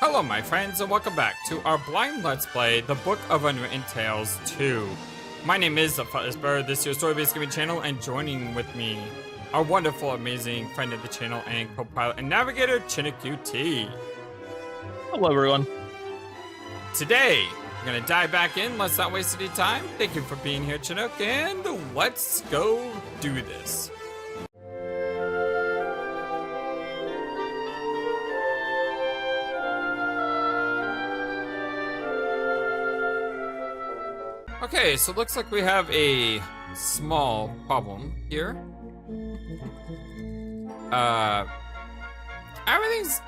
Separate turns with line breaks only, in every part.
Hello my friends and welcome back to our blind let's play, The Book of Unwritten Tales 2. My name is FlightlessBird, this is your story-based gaming channel, and joining with me, our wonderful, amazing friend of the channel and co-pilot and navigator, THQ.
Hello everyone.
Today, we're gonna dive back in, let's not waste any time. Thank you for being here, Chinook, and let's go do this. Okay, so it looks like we have a small problem here. Everything's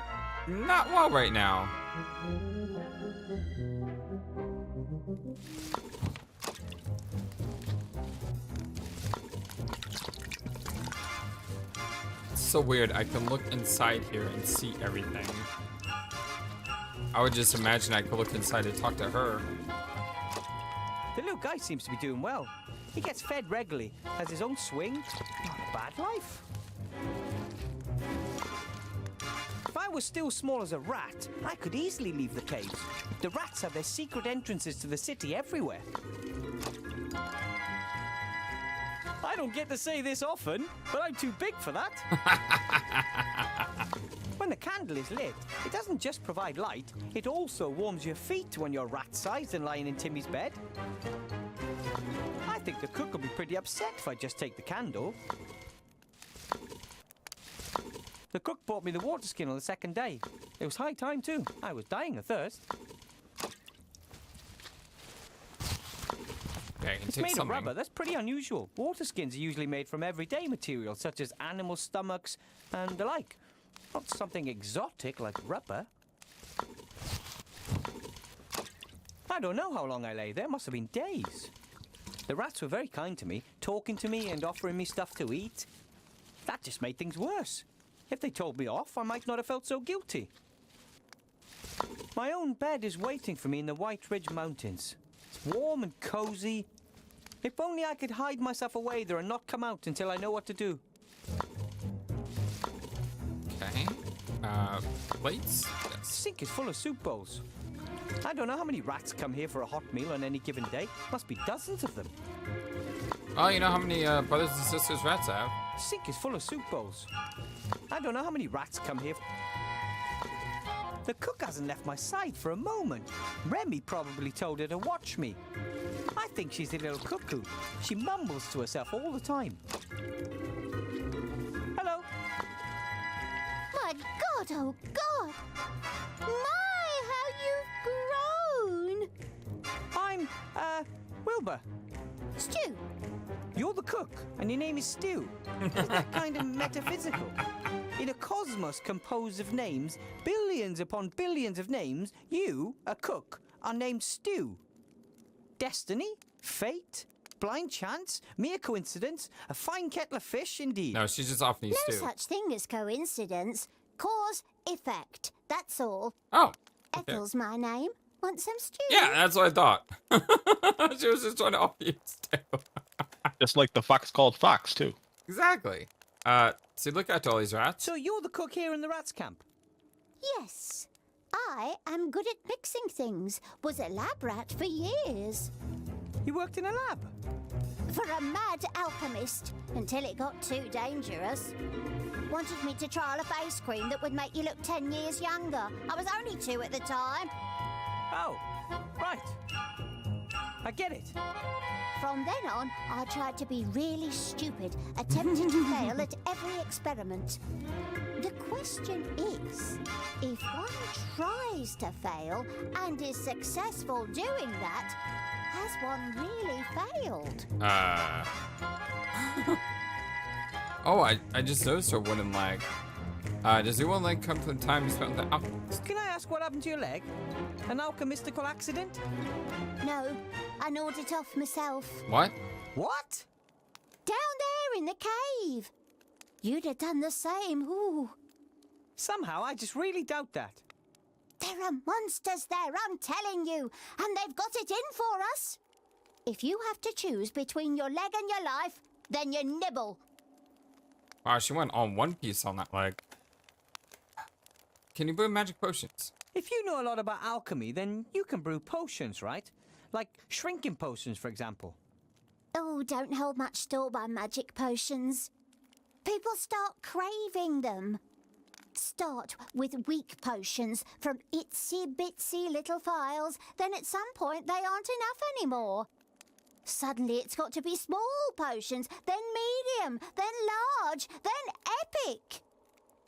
not well right now. It's so weird, I can look inside here and see everything. I would just imagine I could look inside and talk to her.
The little guy seems to be doing well. He gets fed regularly, has his own swing. Not a bad life. If I was still small as a rat, I could easily leave the caves. The rats have their secret entrances to the city everywhere. I don't get to say this often, but I'm too big for that. When the candle is lit, it doesn't just provide light, it also warms your feet when you're rat-sized and lying in Timmy's bed. I think the cook will be pretty upset if I just take the candle. The cook bought me the water skin on the second day. It was high time too. I was dying of thirst.
Okay, I can
It's
take
made
something.
of rubber. That's pretty unusual. Water skins are usually made from everyday materials such as animal stomachs and the like. Not something exotic like rubber. I don't know how long I lay there. Must have been days. The rats were very kind to me, talking to me and offering me stuff to eat. That just made things worse. If they told me off, I might not have felt so guilty. My own bed is waiting for me in the White Ridge Mountains. It's warm and cozy. If only I could hide myself away there and not come out until I know what to do.
Okay. Plates?
The
Yes.
sink is full of soup bowls. I don't know how many rats come here for a hot meal on any given day. Must be dozens of them.
Oh, you know how many brothers and sisters rats have?
The sink is full of soup bowls. I don't know how many rats come here. The cook hasn't left my side for a moment. Remy probably told her to watch me. I think she's a little cuckoo. She mumbles to herself all the time. Hello.
My God, oh God! My, how you've grown!
I'm, Wilbur.
Stu,
You're the cook, and your name is Stu. Isn't that kind of metaphysical? In a cosmos composed of names, billions upon billions of names, you, a cook, are named Stu. Destiny? Fate? Blind chance? Mere coincidence? A fine kettle of fish, indeed.
No, she's just off me
no
too.
such thing as coincidence. Cause, effect. That's all.
Oh. Okay.
Ethel's my name. Want some stew?
Yeah, that's what I thought. She was just trying to off you too.
Just like the fox called Fox, too.
Exactly. See, look at all these rats.
So you're the cook here in the rats camp?
Yes. I am good at mixing things. Was a lab rat for years.
You worked in a lab?
For a mad alchemist, until it got too dangerous. Wanted me to trial a face cream that would make you look 10 years younger. I was only 2 at the time.
Oh, right. I get it.
From then on, I tried to be really stupid, attempting to fail at every experiment. The question is, if one tries to fail and is successful doing that, has one really failed?
Oh, I just noticed her wooden leg. Does your wooden leg come from the time you spent with the alchemist?
Can I ask what happened to your leg? An alchemistical accident?
No, I gnawed it off myself.
What?
What?
Down there in the cave. You'd have done the same, ooh.
Somehow, I just really doubt that.
There are monsters there, I'm telling you, and they've got it in for us. If you have to choose between your leg and your life, then you nibble.
Wow, she went on one piece on that leg. Can you brew magic potions?
If you know a lot about alchemy, then you can brew potions, right? Like shrinking potions, for example.
Oh, don't hold much store by magic potions. People start craving them. Start with weak potions from itsy-bitsy little phials, then at some point they aren't enough anymore. Suddenly it's got to be small potions, then medium, then large, then epic.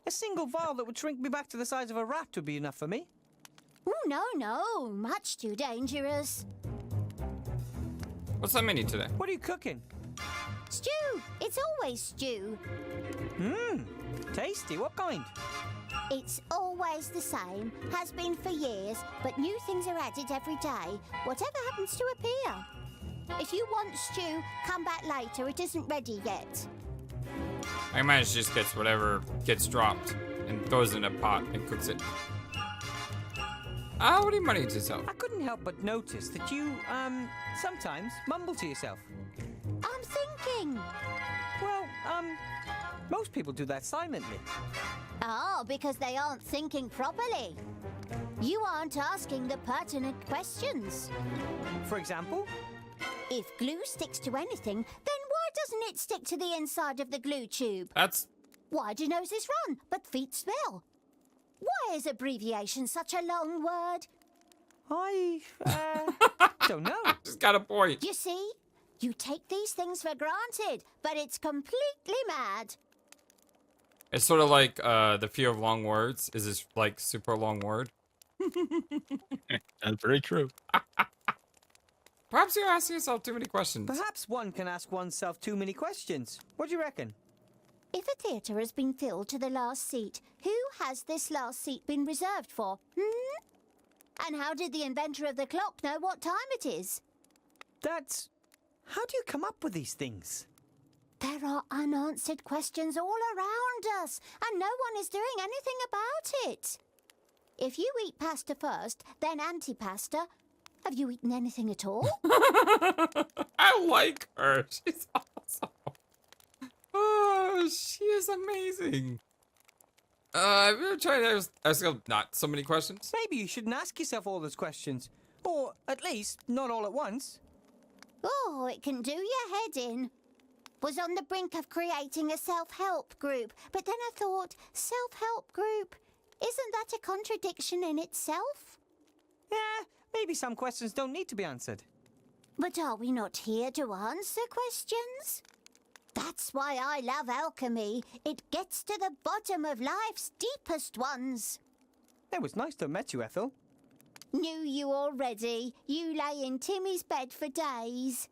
A single vial that would shrink me back to the size of a rat would be enough for me.
Oh, no, much too dangerous.
What's that menu today?
What are you cooking?
Stew, it's always stew.
Tasty. What kind?
It's always the same, has been for years, but new things are added every day, whatever happens to appear. If you want stew, come back later, it isn't ready yet.
I imagine she just gets whatever gets dropped and throws it in a pot and cooks it. What are you muttering to yourself?
I couldn't help but notice that you, sometimes mumble to yourself.
I'm thinking.
Well, most people do that silently.
Oh, because they aren't thinking properly. You aren't asking the pertinent questions.
For example?
If glue sticks to anything, then why doesn't it stick to the inside of the glue tube?
That's...
Why do noses run, but feet smell? Why is abbreviation such a long word?
I, don't know.
She's got a point.
You see? You take these things for granted, but it's completely mad.
It's sort of like the fear of long words. Is this like super long word?
That's very true.
Perhaps you're asking yourself too many questions.
Perhaps one can ask oneself too many questions. What do you reckon?
If a theatre has been filled to the last seat, who has this last seat been reserved for? And how did the inventor of the clock know what time it is?
That's... How do you come up with these things?
There are unanswered questions all around us, and no one is doing anything about it. If you eat pasta first, then antipasta, have you eaten anything at all?
I like her. She's awesome. Oh, she is amazing. Have you ever tried to ask not so many questions?
Maybe you shouldn't ask yourself all those questions. Or, at least, not all at once.
Oh, it can do your head in. Was on the brink of creating a self-help group, but then I thought, self-help group, isn't that a contradiction in itself?
Yeah, maybe some questions don't need to be answered.
But are we not here to answer questions? That's why I love alchemy. It gets to the bottom of life's deepest ones.
It was nice to have met you, Ethel.
Knew you already. You lay in Timmy's bed for days.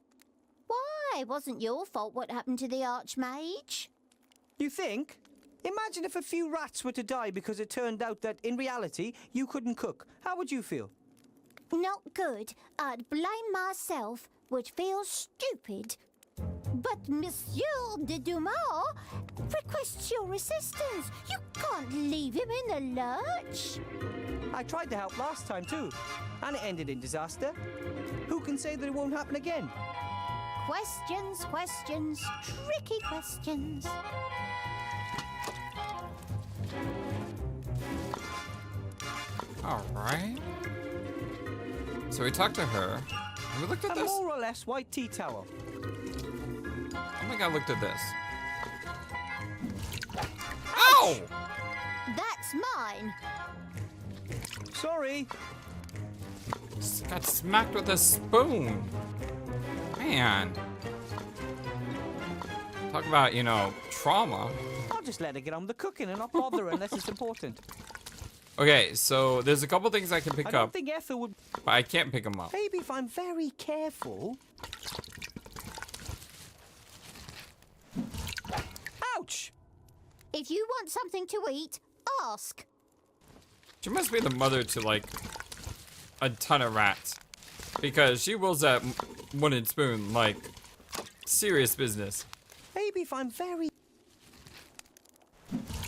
Why? It wasn't your fault what happened to the Archmage.
You think? Imagine if a few rats were to die because it turned out that, in reality, you couldn't cook. How would you feel?
Not good. I'd blame myself. Would feel stupid. But Monsieur de Dumas requests your assistance. You can't leave him in the lurch.
I tried to help last time too, and it ended in disaster. Who can say that it won't happen again?
Questions, questions, tricky questions.
All right. So we talked to her. Have we looked at
A
this?
more or less white tea towel.
I think I looked at this. Ow!
That's mine.
Sorry.
Just got smacked with a spoon. Man. Talk about, you know, trauma.
I'll just let her get on with the cooking and not bother her unless it's important.
Okay, so there's a couple things I can
I
pick
don't
up,
think Ethel would...
but I can't pick them up.
Maybe if I'm very careful... Ouch!
If you want something to eat, ask.
She must be the mother to, like, a ton of rats. Because she wields that wooden spoon like serious business.
Maybe if I'm very...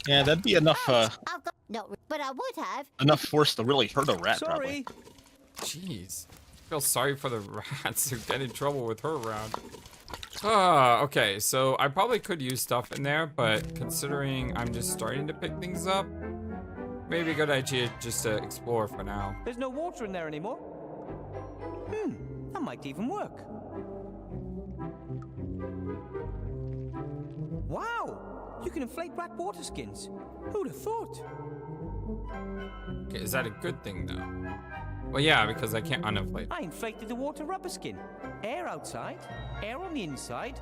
Yeah, that'd be enough
I've got not, but I would have.
enough force to really hurt a rat,
Sorry.
probably.
Jeez. I feel sorry for the rats who get in trouble with her around. Okay, so I probably could use stuff in there, but considering I'm just starting to pick things up, maybe a good idea just to explore for now.
There's no water in there anymore. That might even work. Wow! You can inflate rat water skins. Who'd have thought?
Okay, is that a good thing though? Well, yeah, because I can't uninflate.
I inflated the water rubber skin. Air outside, air on the inside,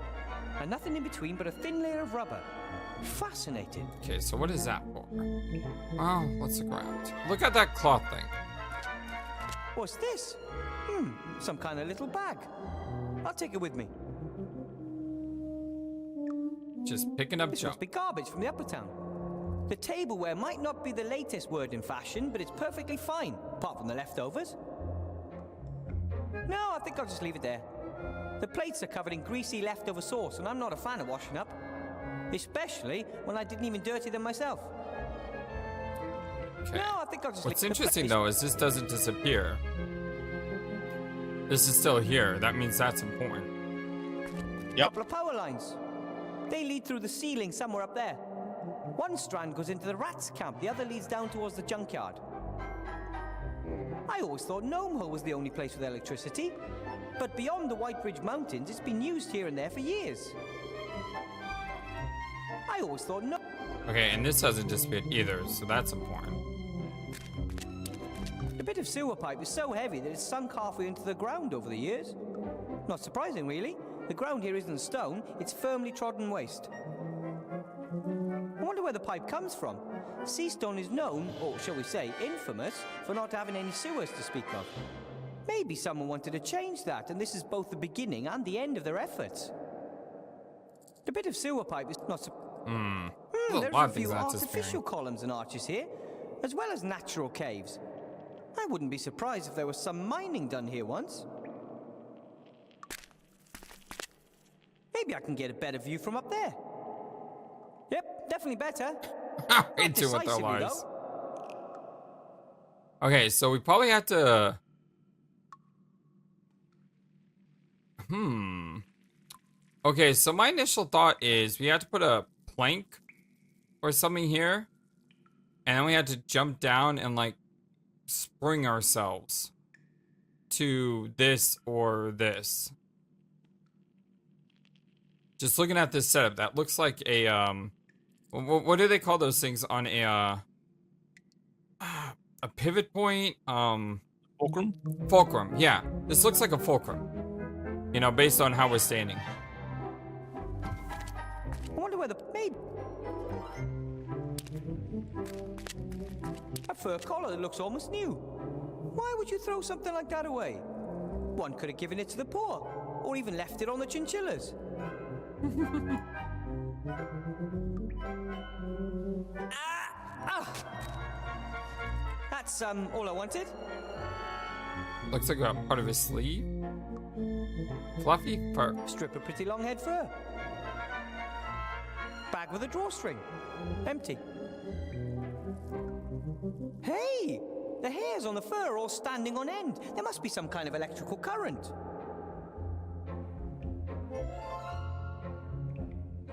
and nothing in between but a thin layer of rubber. Fascinating.
Okay, so what is that for? Oh, let's look around. Look at that cloth thing.
What's this? Some kind of little bag. I'll take it with me.
Just picking up
This
junk.
must be garbage from the upper town. The tableware might not be the latest word in fashion, but it's perfectly fine, apart from the leftovers. No, I think I'll just leave it there. The plates are covered in greasy leftover sauce, and I'm not a fan of washing up. Especially when I didn't even dirty them myself.
Okay.
No, I think I'll just
What's
leave
interesting
the
though is this doesn't disappear. This is still here. That means that's important.
Yep.
Couple of power lines. They lead through the ceiling somewhere up there. One strand goes into the rats' camp, the other leads down towards the junkyard. I always thought Gnomehill was the only place with electricity, but beyond the White Ridge Mountains, it's been used here and there for years. I always thought no.
Okay, and this hasn't disappeared either, so that's important.
The bit of sewer pipe is so heavy that it's sunk halfway into the ground over the years. Not surprising, really. The ground here isn't stone, it's firmly trodden waste. I wonder where the pipe comes from. Seastone is known, or shall we say, infamous, for not having any sewers to speak of. Maybe someone wanted to change that, and this is both the beginning and the end of their efforts. The bit of sewer pipe is not so...
There's
There's
lot
a
of things
few
that's
artificial
disappearing.
columns and arches here, as well as natural caves. I wouldn't be surprised if there was some mining done here once. Maybe I can get a better view from up there. Yep, definitely better.
Into with their
Decisively,
lives.
though.
Okay, so we probably have to... Okay, so my initial thought is we have to put a plank or something here. And then we had to jump down and like spring ourselves to this or this. Just looking at this setup, that looks like a what do they call those things on a pivot point?
Fulcrum?
Fulcrum, yeah. This looks like a fulcrum. You know, based on how we're standing.
I wonder where the... Maybe... A fur collar that looks almost new. Why would you throw something like that away? One could have given it to the poor, or even left it on the chinchillas. That's all I wanted.
Looks like a part of his sleeve. Fluffy fur.
Strip of pretty long head fur. Bag with a drawstring. Empty. Hey! The hairs on the fur are all standing on end. There must be some kind of electrical current.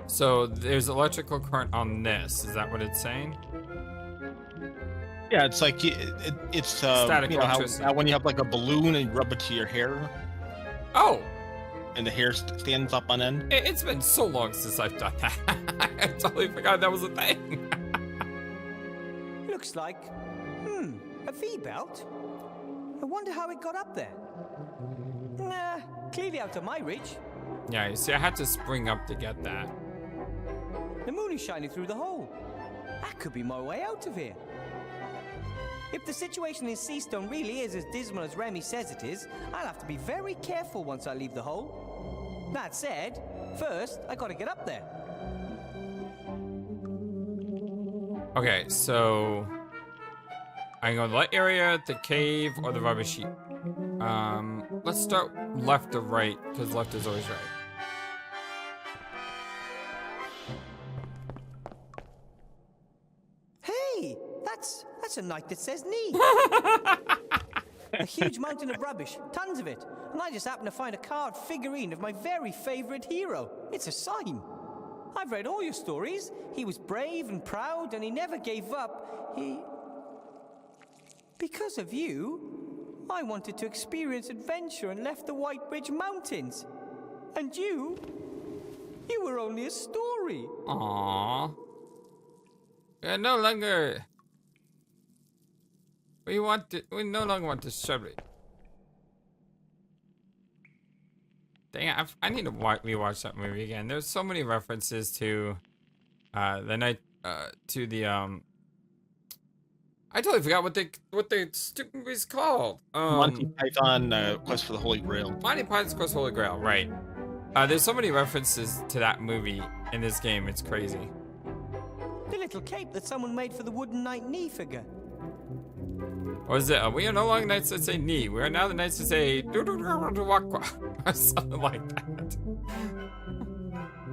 So there's electrical current on this. Is that what it's saying?
Yeah, it's like it's
Static
you know
electricity.
how when you have like a balloon and you rub it to your hair
Oh!
and the hair stands up on end.
It's been so long since I've done that. I totally forgot that was a thing.
Looks like, a V-belt? I wonder how it got up there. Nah, clearly out of my reach.
Yeah, you see, I had to spring up to get that.
The moon is shining through the hole. That could be my way out of here. If the situation in Seastone really is as dismal as Remy says it is, I'll have to be very careful once I leave the hole. That said, first, I gotta get up there.
Okay, so I can go to the light area, the cave, or the rubbish heap. Let's start left or right, because left is always right.
Hey, that's a night that says knee. A huge mountain of rubbish, tons of it. And I just happened to find a carved figurine of my very favorite hero. It's a sign. I've read all your stories. He was brave and proud, and he never gave up. Because of you, I wanted to experience adventure and left the White Ridge Mountains. And you were only a story.
Aww. We no longer. We no longer want to celebrate. Dang it, I need to rewatch that movie again. There's so many references to the night to the I totally forgot what the stupid movie's called.
Monty Python Quest for the Holy Grail.
Monty Python's Quest for the Holy Grail, right. There's so many references to that movie in this game, it's crazy.
The little cape that someone made for the wooden knight knee figure.
Or is it, we are no longer knights that say knee, we are now the knights that say or something like that.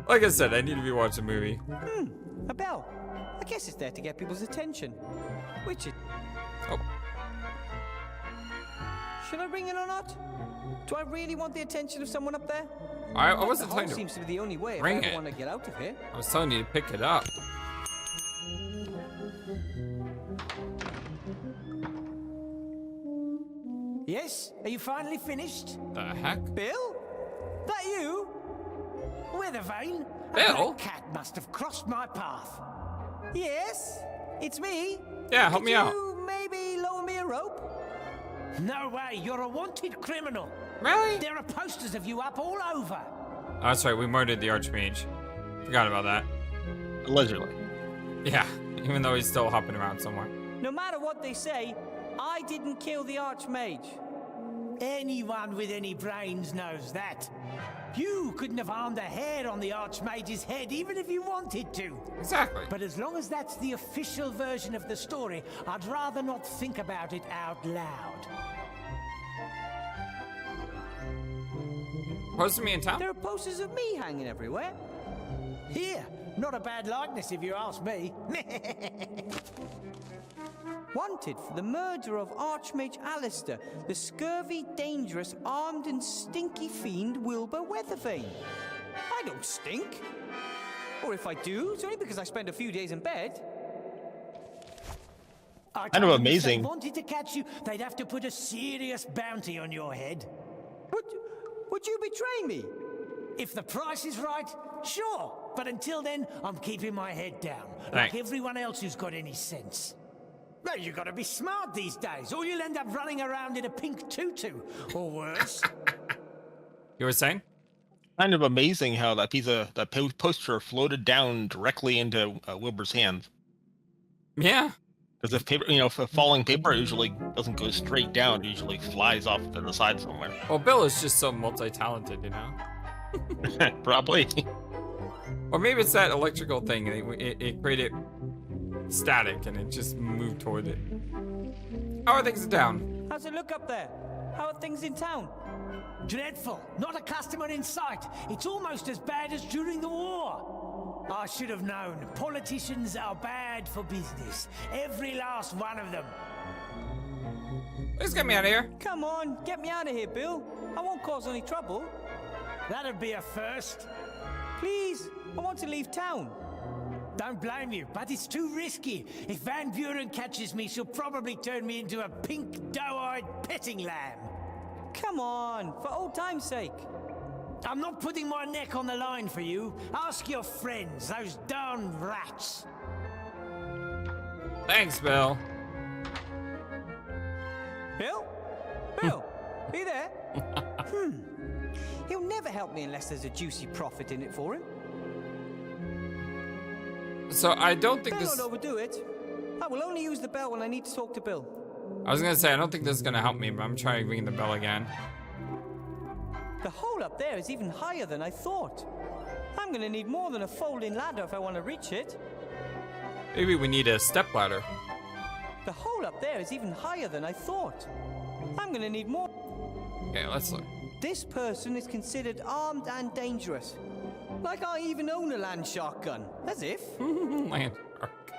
Like I said, I need to rewatch the movie.
A bell. I guess it's there to get people's attention. Which it...
Oh.
Should I ring it or not? Do I really want the attention of someone up there?
I wasn't
the
telling you.
Seems to be the only way if
Ring
I ever
it.
want to get out of here.
I was telling you to pick it up.
Yes? Are you finally finished?
The heck?
Bill? That you?
With a vein?
Bill?
A cat must have crossed my path.
Yes, it's me.
Yeah, help me out.
Could you maybe lower me a rope?
No way, you're a wanted criminal.
Really?
There are posters of you up all over.
Oh, that's right, we murdered the Archmage. Forgot about that.
Allegedly.
Yeah, even though he's still hopping around somewhere.
No matter what they say, I didn't kill the Archmage.
Anyone with any brains knows that. You couldn't have harmed a hair on the Archmage's head, even if you wanted to.
Exactly.
But as long as that's the official version of the story, I'd rather not think about it out loud.
Posted me in town?
There are posters of me hanging everywhere.
Here, not a bad likeness if you ask me.
Wanted for the murder of Archmage Alistair, the scurvy, dangerous, armed and stinky fiend Wilbur Weathervane. I don't stink. Or if I do, it's only because I spend a few days in bed.
I
Kind of
told them if
amazing.
they wanted to catch you, they'd have to put a serious bounty on your head.
Would you betray me?
If the price is right, sure. But until then, I'm keeping my head down.
Thanks.
Like everyone else who's got any sense. Well, you gotta be smart these days, or you'll end up running around in a pink tutu, or worse.
You were saying?
Kind of amazing how that poster floated down directly into Wilbur's hand.
Yeah.
Because if paper, if a falling paper usually doesn't go straight down, it usually flies off to the side somewhere.
Well, Bill is just so multi-talented, you know?
Probably.
Or maybe it's that electrical thing. It created static and it just moved toward it. How are things in town?
How's it look up there? How are things in town?
Dreadful. Not a customer in sight. It's almost as bad as during the war. I should have known. Politicians are bad for business. Every last one of them.
Please get me out of here.
Come on, get me out of here, Bill. I won't cause any trouble.
That'd be a first.
Please, I want to leave town.
Don't blame you, but it's too risky. If Van Buren catches me, she'll probably turn me into a pink, doe-eyed petting lamb.
Come on, for old time's sake.
I'm not putting my neck on the line for you. Ask your friends, those darn rats.
Thanks, Bill.
Bill? Bill, are you there? He'll never help me unless there's a juicy profit in it for him.
So I don't think
Better
this...
not overdo it. I will only use the bell when I need to talk to Bill.
I was gonna say, I don't think this is gonna help me, but I'm trying to ring the bell again.
The hole up there is even higher than I thought. I'm gonna need more than a folding ladder if I want to reach it.
Maybe we need a step ladder.
The hole up there is even higher than I thought. I'm gonna need more.
Okay, let's look.
This person is considered armed and dangerous. Like I even own a land shark gun. As if.
Land shark.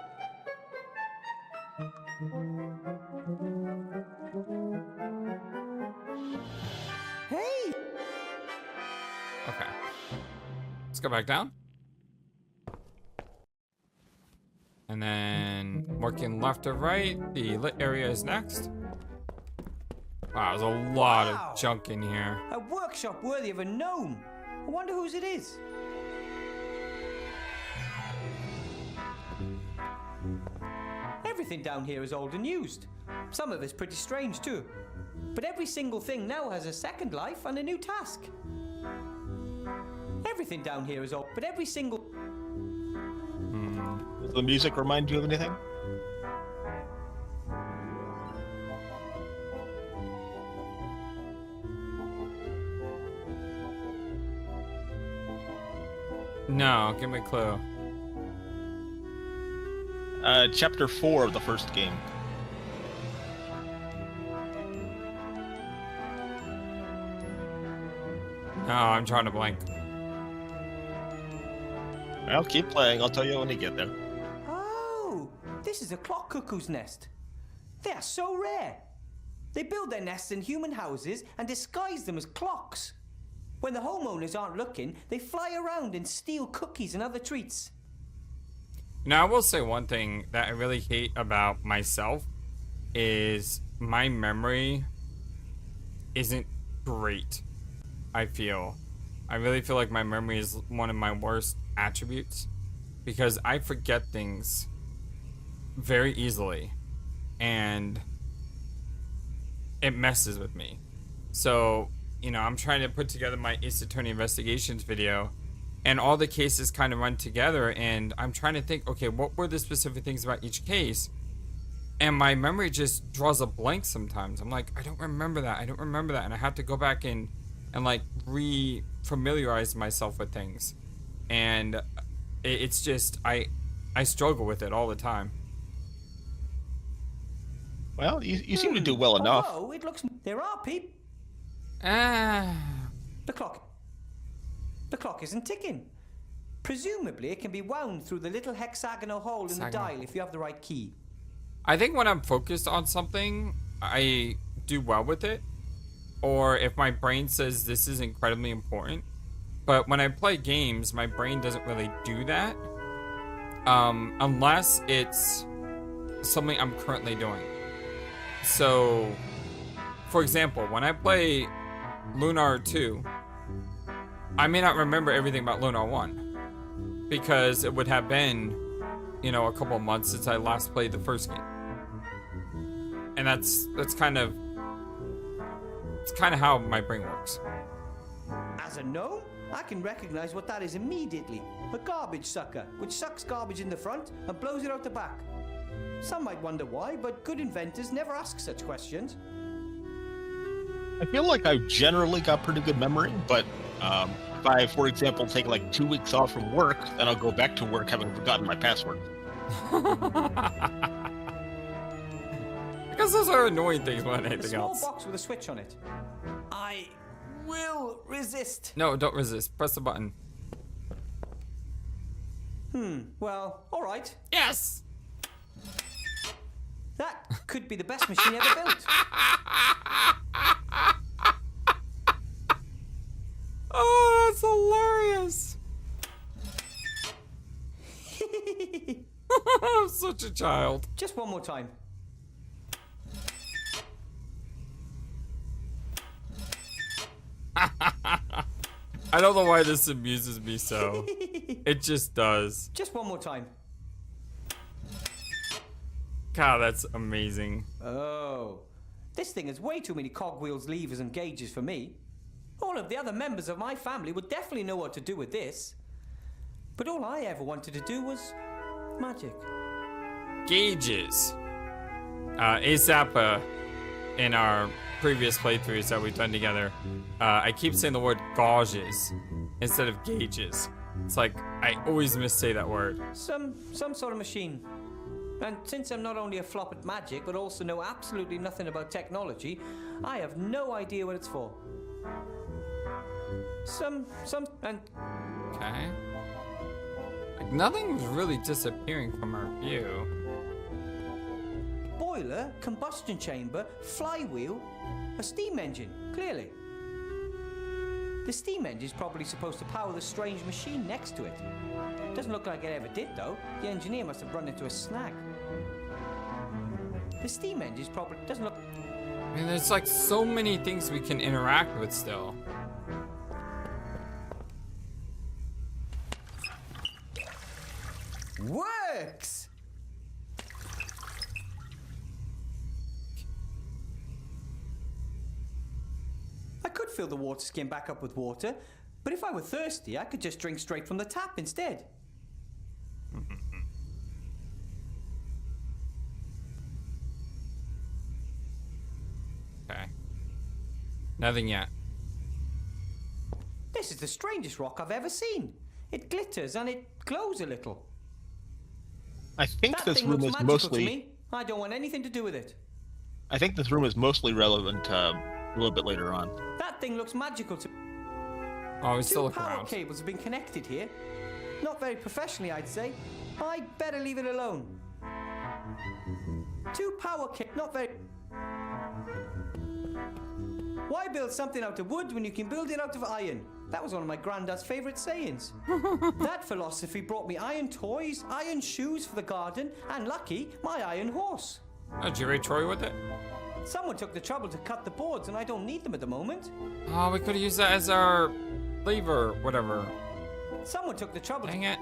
Hey!
Okay. Let's go back down. And then Working left or right. The lit area is next. Wow, there's a lot of junk in here.
A workshop worthy of a gnome. I wonder whose it is. Everything down here is old and used. Some of it's pretty strange too. But every single thing now has a second life and a new task. Everything down here is old, but every single...
Does the music remind you of anything?
No, give me a clue.
Chapter 4 of the first game.
No, I'm trying to blank.
Well, keep playing. I'll tell you when you get there.
Oh, this is a clock cuckoo's nest. They are so rare. They build their nests in human houses and disguise them as clocks. When the homeowners aren't looking, they fly around and steal cookies and other treats.
Now, I will say one thing that I really hate about myself is my memory isn't great, I feel. I really feel like my memory is one of my worst attributes because I forget things very easily and it messes with me. So, you know, I'm trying to put together my Ace Attorney Investigations video and all the cases kind of run together and I'm trying to think, okay, what were the specific things about each case? And my memory just draws a blank sometimes. I'm like, I don't remember that. And I have to go back and like re-familiarize myself with things. And it's just, I struggle with it all the time.
Well, you seem to do well enough.
Oh, it looks... There are people... The clock isn't ticking. Presumably, it can be wound through the little hexagonal hole in the dial if you have the right key.
I think when I'm focused on something, I do well with it. Or if my brain says this is incredibly important. But when I play games, my brain doesn't really do that. Unless it's something I'm currently doing. So, for example, when I play Lunar 2, I may not remember everything about Lunar 1. Because it would have been, you know, a couple of months since I last played the first game. And that's kind of... It's kind of how my brain works.
As a gnome, I can recognize what that is immediately. A garbage sucker, which sucks garbage in the front and blows it out the back. Some might wonder why, but good inventors never ask such questions.
I feel like I've generally got pretty good memory, but if I, for example, take like 2 weeks off from work, then I'll go back to work having forgotten my password.
Because those are annoying things more than anything else.
A small box with a switch on it. I will resist.
No, don't resist. Press the button.
Well, all right.
Yes!
That could be the best machine ever built.
Oh, that's hilarious. I'm such a child.
Just one more time.
I don't know why this amuses me so. It just does.
Just one more time.
God, that's amazing.
Oh. This thing has way too many cogwheels, levers, and gauges for me. All of the other members of my family would definitely know what to do with this. But all I ever wanted to do was magic.
Gauges. ASAP, in our previous playthroughs that we've done together, I keep saying the word gauges instead of gauges. It's like, I always missay that word.
Some sort of machine. And since I'm not only a flop at magic, but also know absolutely nothing about technology, I have no idea what it's for. And...
Okay. Like, nothing was really disappearing from our view.
Boiler, combustion chamber, flywheel, a steam engine, clearly. The steam engine is probably supposed to power the strange machine next to it. Doesn't look like it ever did, though. The engineer must have run into a snag. The steam engine's probably doesn't look.
I mean, there's like so many things we can interact with still.
Works! I could fill the water skin back up with water, but if I were thirsty, I could just drink straight from the tap instead.
Okay. Nothing yet.
This is the strangest rock I've ever seen. It glitters and it glows a little.
I think
That
this
thing
room
looks
is
magical to
mostly.
me. I don't want anything to do with it.
I think this room is mostly relevant a little bit later on.
That thing looks magical to me.
Oh, we still
Two
look
power
around.
cables have been connected here. Not very professionally, I'd say. I'd better leave it alone. Two power cables, not very... Why build something out of wood when you can build it out of iron? That was one of my granddad's favourite sayings. That philosophy brought me iron toys, iron shoes for the garden, and lucky, my iron horse.
Oh, did you rate Troy with it?
Someone took the trouble to cut the boards, and I don't need them at the moment.
Oh, we could have used that as our lever, whatever.
Someone took the trouble
Dang
to...
it.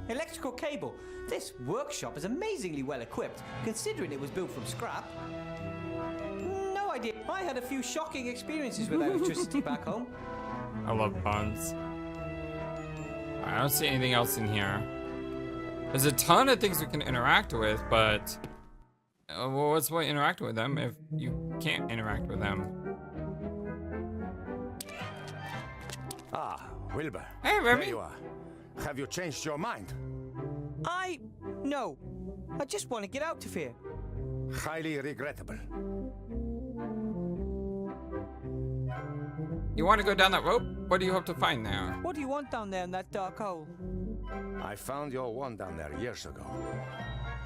Electrical cable. This workshop is amazingly well equipped, considering it was built from scrap. No idea. I had a few shocking experiences with electricity back home.
I love puns. I don't see anything else in here. There's a ton of things we can interact with, but well, what's the point interacting with them if you can't interact with them?
Ah, Wilbur.
Hey, Remy.
There you are. Have you changed your mind?
No. I just want to get out of here.
Highly regrettable.
You want to go down that rope? What do you hope to find there?
What do you want down there in that dark hole?
I found your wand down there years ago.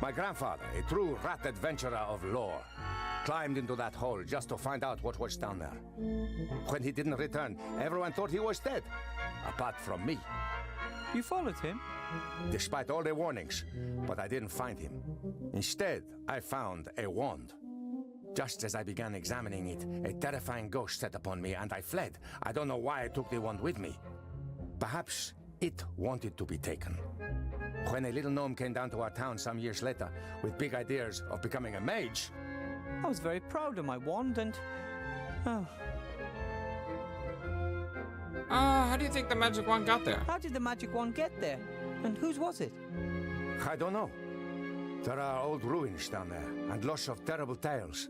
My grandfather, a true rat adventurer of lore, climbed into that hole just to find out what was down there. When he didn't return, everyone thought he was dead, apart from me.
You followed him?
Despite all the warnings, but I didn't find him. Instead, I found a wand. Just as I began examining it, a terrifying ghost set upon me and I fled. I don't know why I took the wand with me. Perhaps it wanted to be taken. When a little gnome came down to our town some years later with big ideas of becoming a mage,
I was very proud of my wand and... Oh,
How do you think the magic wand got there?
how did the magic wand get there? And whose was it?
I don't know. There are old ruins down there and lots of terrible tales.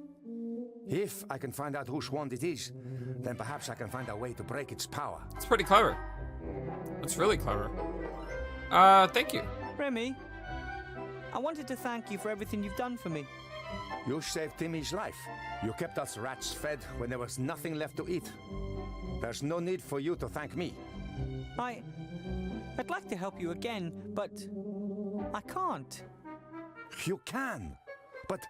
If I can find out whose wand it is, then perhaps I can find a way to break its power.
It's pretty clever. It's really clever. Thank you.
Remy, I wanted to thank you for everything you've done for me.
You saved Timmy's life. You kept us rats fed when there was nothing left to eat. There's no need for you to thank me.
I'd like to help you again, but I can't.
You can, but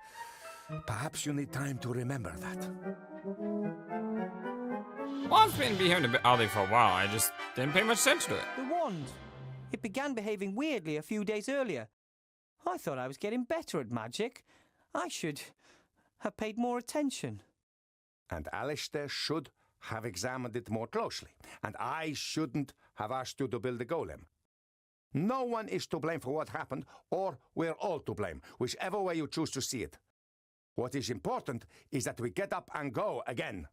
perhaps you need time to remember that.
Well, I've been behaving a bit oddly for a while. I just didn't pay much attention to it.
The wand. It began behaving weirdly a few days earlier. I thought I was getting better at magic. I should have paid more attention.
And Alistair should have examined it more closely. And I shouldn't have asked you to build a golem. No one is to blame for what happened, or we're all to blame, whichever way you choose to see it. What is important is that we get up and go again.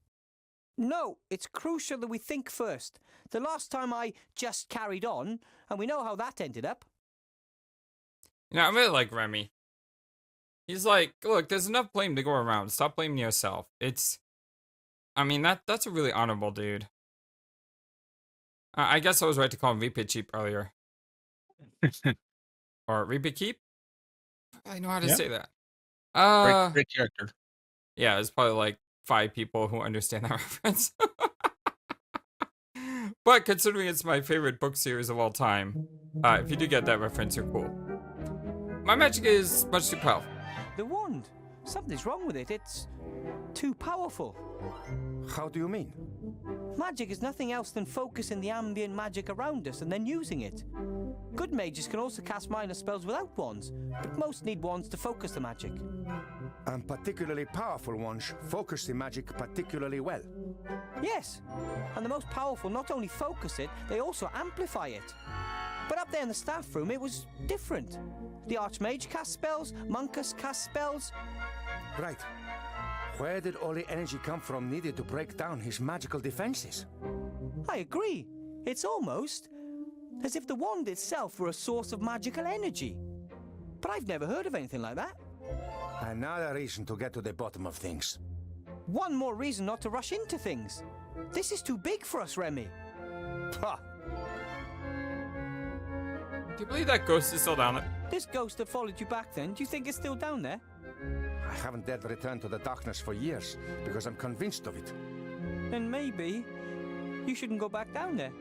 No, it's crucial that we think first. The last time I just carried on, and we know how that ended up.
You know, I really like Remy. He's like, look, there's enough blame to go around. Stop blaming yourself. I mean, that's a really honorable dude. I guess I was right to call him VP Cheap earlier. Or VP Keep? I know how to say that.
Great character.
Yeah, there's probably like 5 people who understand that reference. But considering it's my favorite book series of all time, if you do get that reference, you're cool. My magic is much too powerful.
The wand. Something's wrong with it. It's too powerful.
How do you mean?
Magic is nothing else than focusing the ambient magic around us and then using it. Good mages can also cast minor spells without wands, but most need wands to focus the magic.
And particularly powerful ones focus the magic particularly well.
Yes, and the most powerful not only focus it, they also amplify it. But up there in the staff room, it was different. The Archmage cast spells, Monkus cast spells.
Right. Where did all the energy come from needed to break down his magical defenses?
I agree. It's almost as if the wand itself were a source of magical energy. But I've never heard of anything like that.
Another reason to get to the bottom of things.
One more reason not to rush into things. This is too big for us, Remy.
Ha!
Do you believe that ghost is still down there?
This ghost that followed you back then, do you think it's still down there?
I haven't dared return to the darkness for years because I'm convinced of it.
Then maybe you shouldn't go back down there.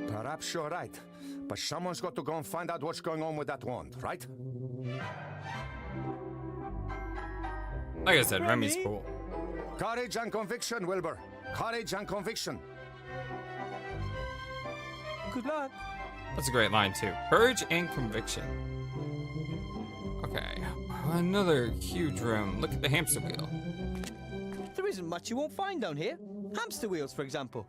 Perhaps you're right, but someone's got to go and find out what's going on with that wand, right?
Like I said, Remy's cool.
Courage and conviction, Wilbur. Courage and conviction.
Good luck.
That's a great line too. Courage and conviction. Okay, another huge room. Look at the hamster wheel.
There isn't much you won't find down here. Hamster wheels, for example.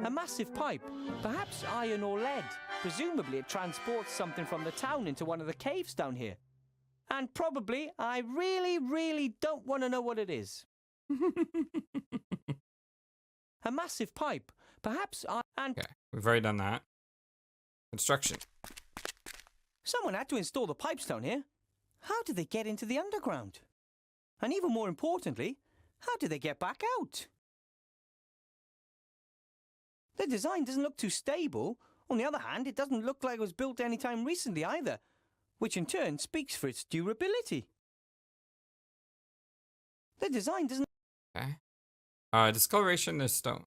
A massive pipe, perhaps iron or lead. Presumably it transports something from the town into one of the caves down here. And probably, I really don't want to know what it is. A massive pipe, perhaps
Okay, we've already done that. Construction.
Someone had to install the pipes down here. How did they get into the underground? And even more importantly, how did they get back out? The design doesn't look too stable. On the other hand, it doesn't look like it was built anytime recently either, which in turn speaks for its durability. The design doesn't...
Okay. Discoloration is stone.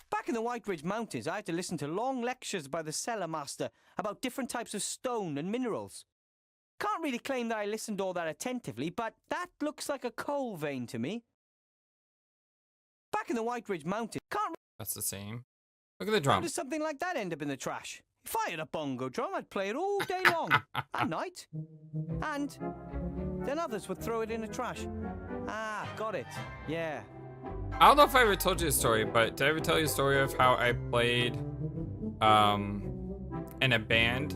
Back in the White Ridge Mountains, I had to listen to long lectures by the cellar master about different types of stone and minerals. Can't really claim that I listened all that attentively, but that looks like a coal vein to me. Back in the White Ridge Mountains, can't...
That's the same. Look at the
How
drum.
does something like that end up in the trash? If I had a bongo drum, I'd play it all day long, at night. And then others would throw it in the trash. Ah, got it. Yeah.
I don't know if I ever told you a story, but did I ever tell you a story of how I played in a band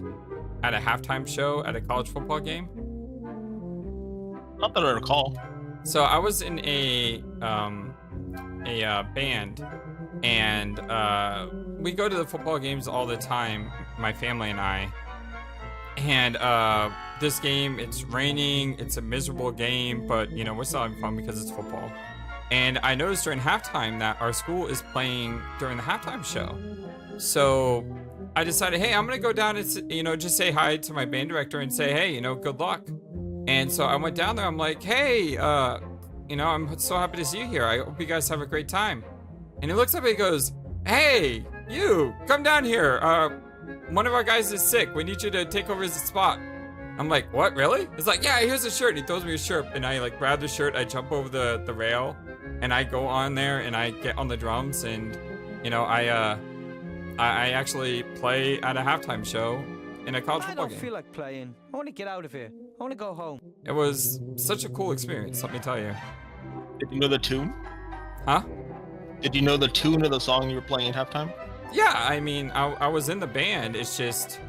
at a halftime show at a college football game?
Not that I recall.
So I was in a band, and we go to the football games all the time, my family and I. And this game, it's raining, it's a miserable game, but you know, we're still having fun because it's football. And I noticed during halftime that our school is playing during the halftime show. So I decided, hey, I'm gonna go down and, you know, just say hi to my band director and say, hey, you know, good luck. And so I went down there, I'm like, hey, you know, I'm so happy to see you here. I hope you guys have a great time. And he looks up and he goes, hey, you, come down here. One of our guys is sick. We need you to take over his spot. I'm like, what, really? He's like, yeah, here's a shirt. He throws me a shirt, and I like grab the shirt, I jump over the rail, and I go on there, and I get on the drums, and, you know, I actually play at a halftime show in a college football game.
I don't feel like playing. I want to get out of here. I want to go home.
It was such a cool experience, let me tell you.
Did you know the tune?
Huh?
Did you know the tune of the song you were playing at halftime?
Yeah, I mean, I was in the band. It's just,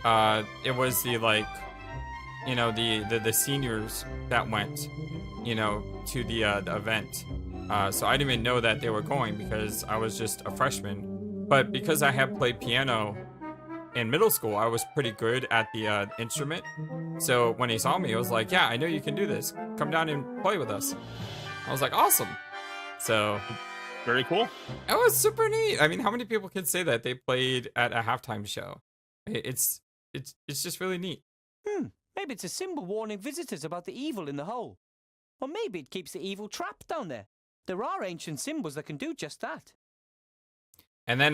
it was the, like, you know, the seniors that went, you know, to the event. So I didn't even know that they were going because I was just a freshman. But because I had played piano in middle school, I was pretty good at the instrument. So when he saw me, he was like, yeah, I know you can do this. Come down and play with us. I was like, awesome. So
Very cool.
it was super neat. I mean, how many people can say that they played at a halftime show? It's just really neat.
Maybe it's a symbol warning visitors about the evil in the hole. Or maybe it keeps the evil trapped down there. There are ancient symbols that can do just that.
And then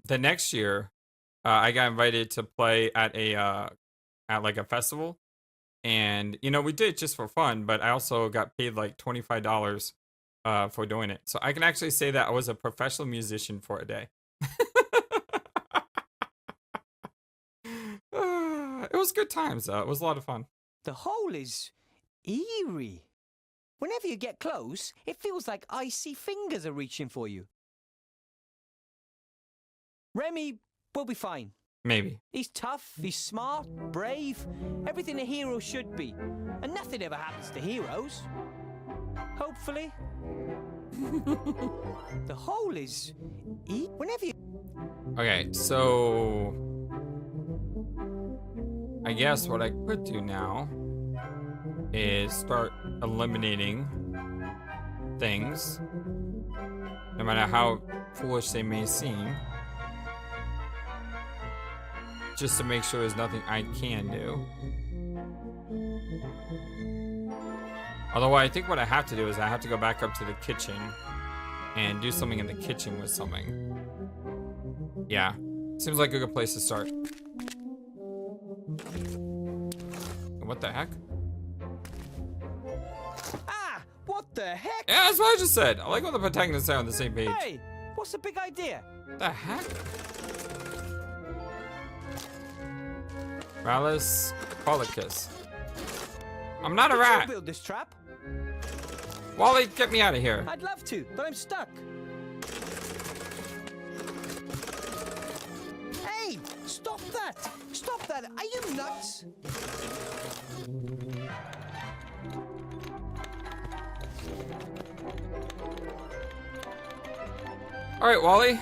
the next year, I got invited to play at like a festival, and you know, we did it just for fun, but I also got paid like $25 for doing it. So I can actually say that I was a professional musician for a day. was good times, though. It was a lot of fun.
The hole is eerie. Whenever you get close, it feels like icy fingers are reaching for you. Remy will be fine.
Maybe.
He's tough, he's smart, brave, everything a hero should be. And nothing ever happens to heroes. Hopefully. The hole is... Whenever you...
Okay, so... I guess what I could do now is start eliminating things, no matter how foolish they may seem, just to make sure there's nothing I can do. Although I think what I have to do is I have to go back up to the kitchen and do something in the kitchen with something. Yeah, seems like a good place to start. What the heck?
Ah! What the heck?
Yeah, that's what I just said. I like when the protagonists are on the same page.
Hey! What's the big idea?
The heck? Flightless. I'm not a
Did you
rat.
build this trap?
Wally, get me out of here.
I'd love to, but I'm stuck. Hey! Stop that! Stop that! Are you nuts?
All right, Wally.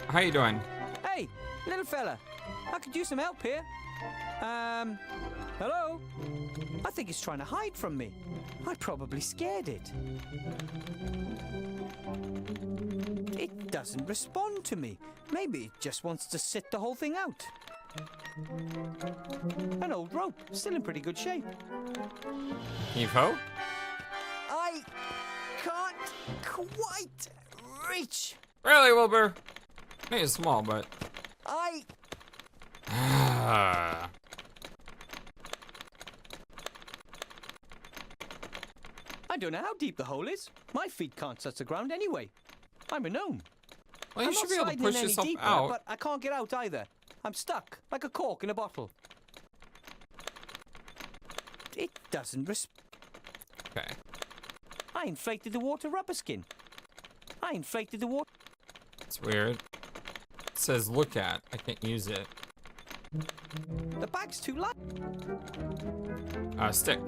How you doing?
Hey, little fella. I could use some help here. Hello? I think it's trying to hide from me. I probably scared it. It doesn't respond to me. Maybe it just wants to sit the whole thing out. An old rope, still in pretty good shape.
Evo?
I can't quite reach.
Really, Wilbur? Maybe it's small, but...
I don't know how deep the hole is. My feet can't touch the ground anyway. I'm a gnome.
Well, you
I'm
should
not
be able to
sliding
push
in any
yourself
deeper,
out.
But I can't get out either. I'm stuck, like a cork in a bottle. It doesn't
Okay.
I inflated the water rubber skin. I inflated the water...
It's weird. It says look at. I can't use it.
The bag's too light.
Stick.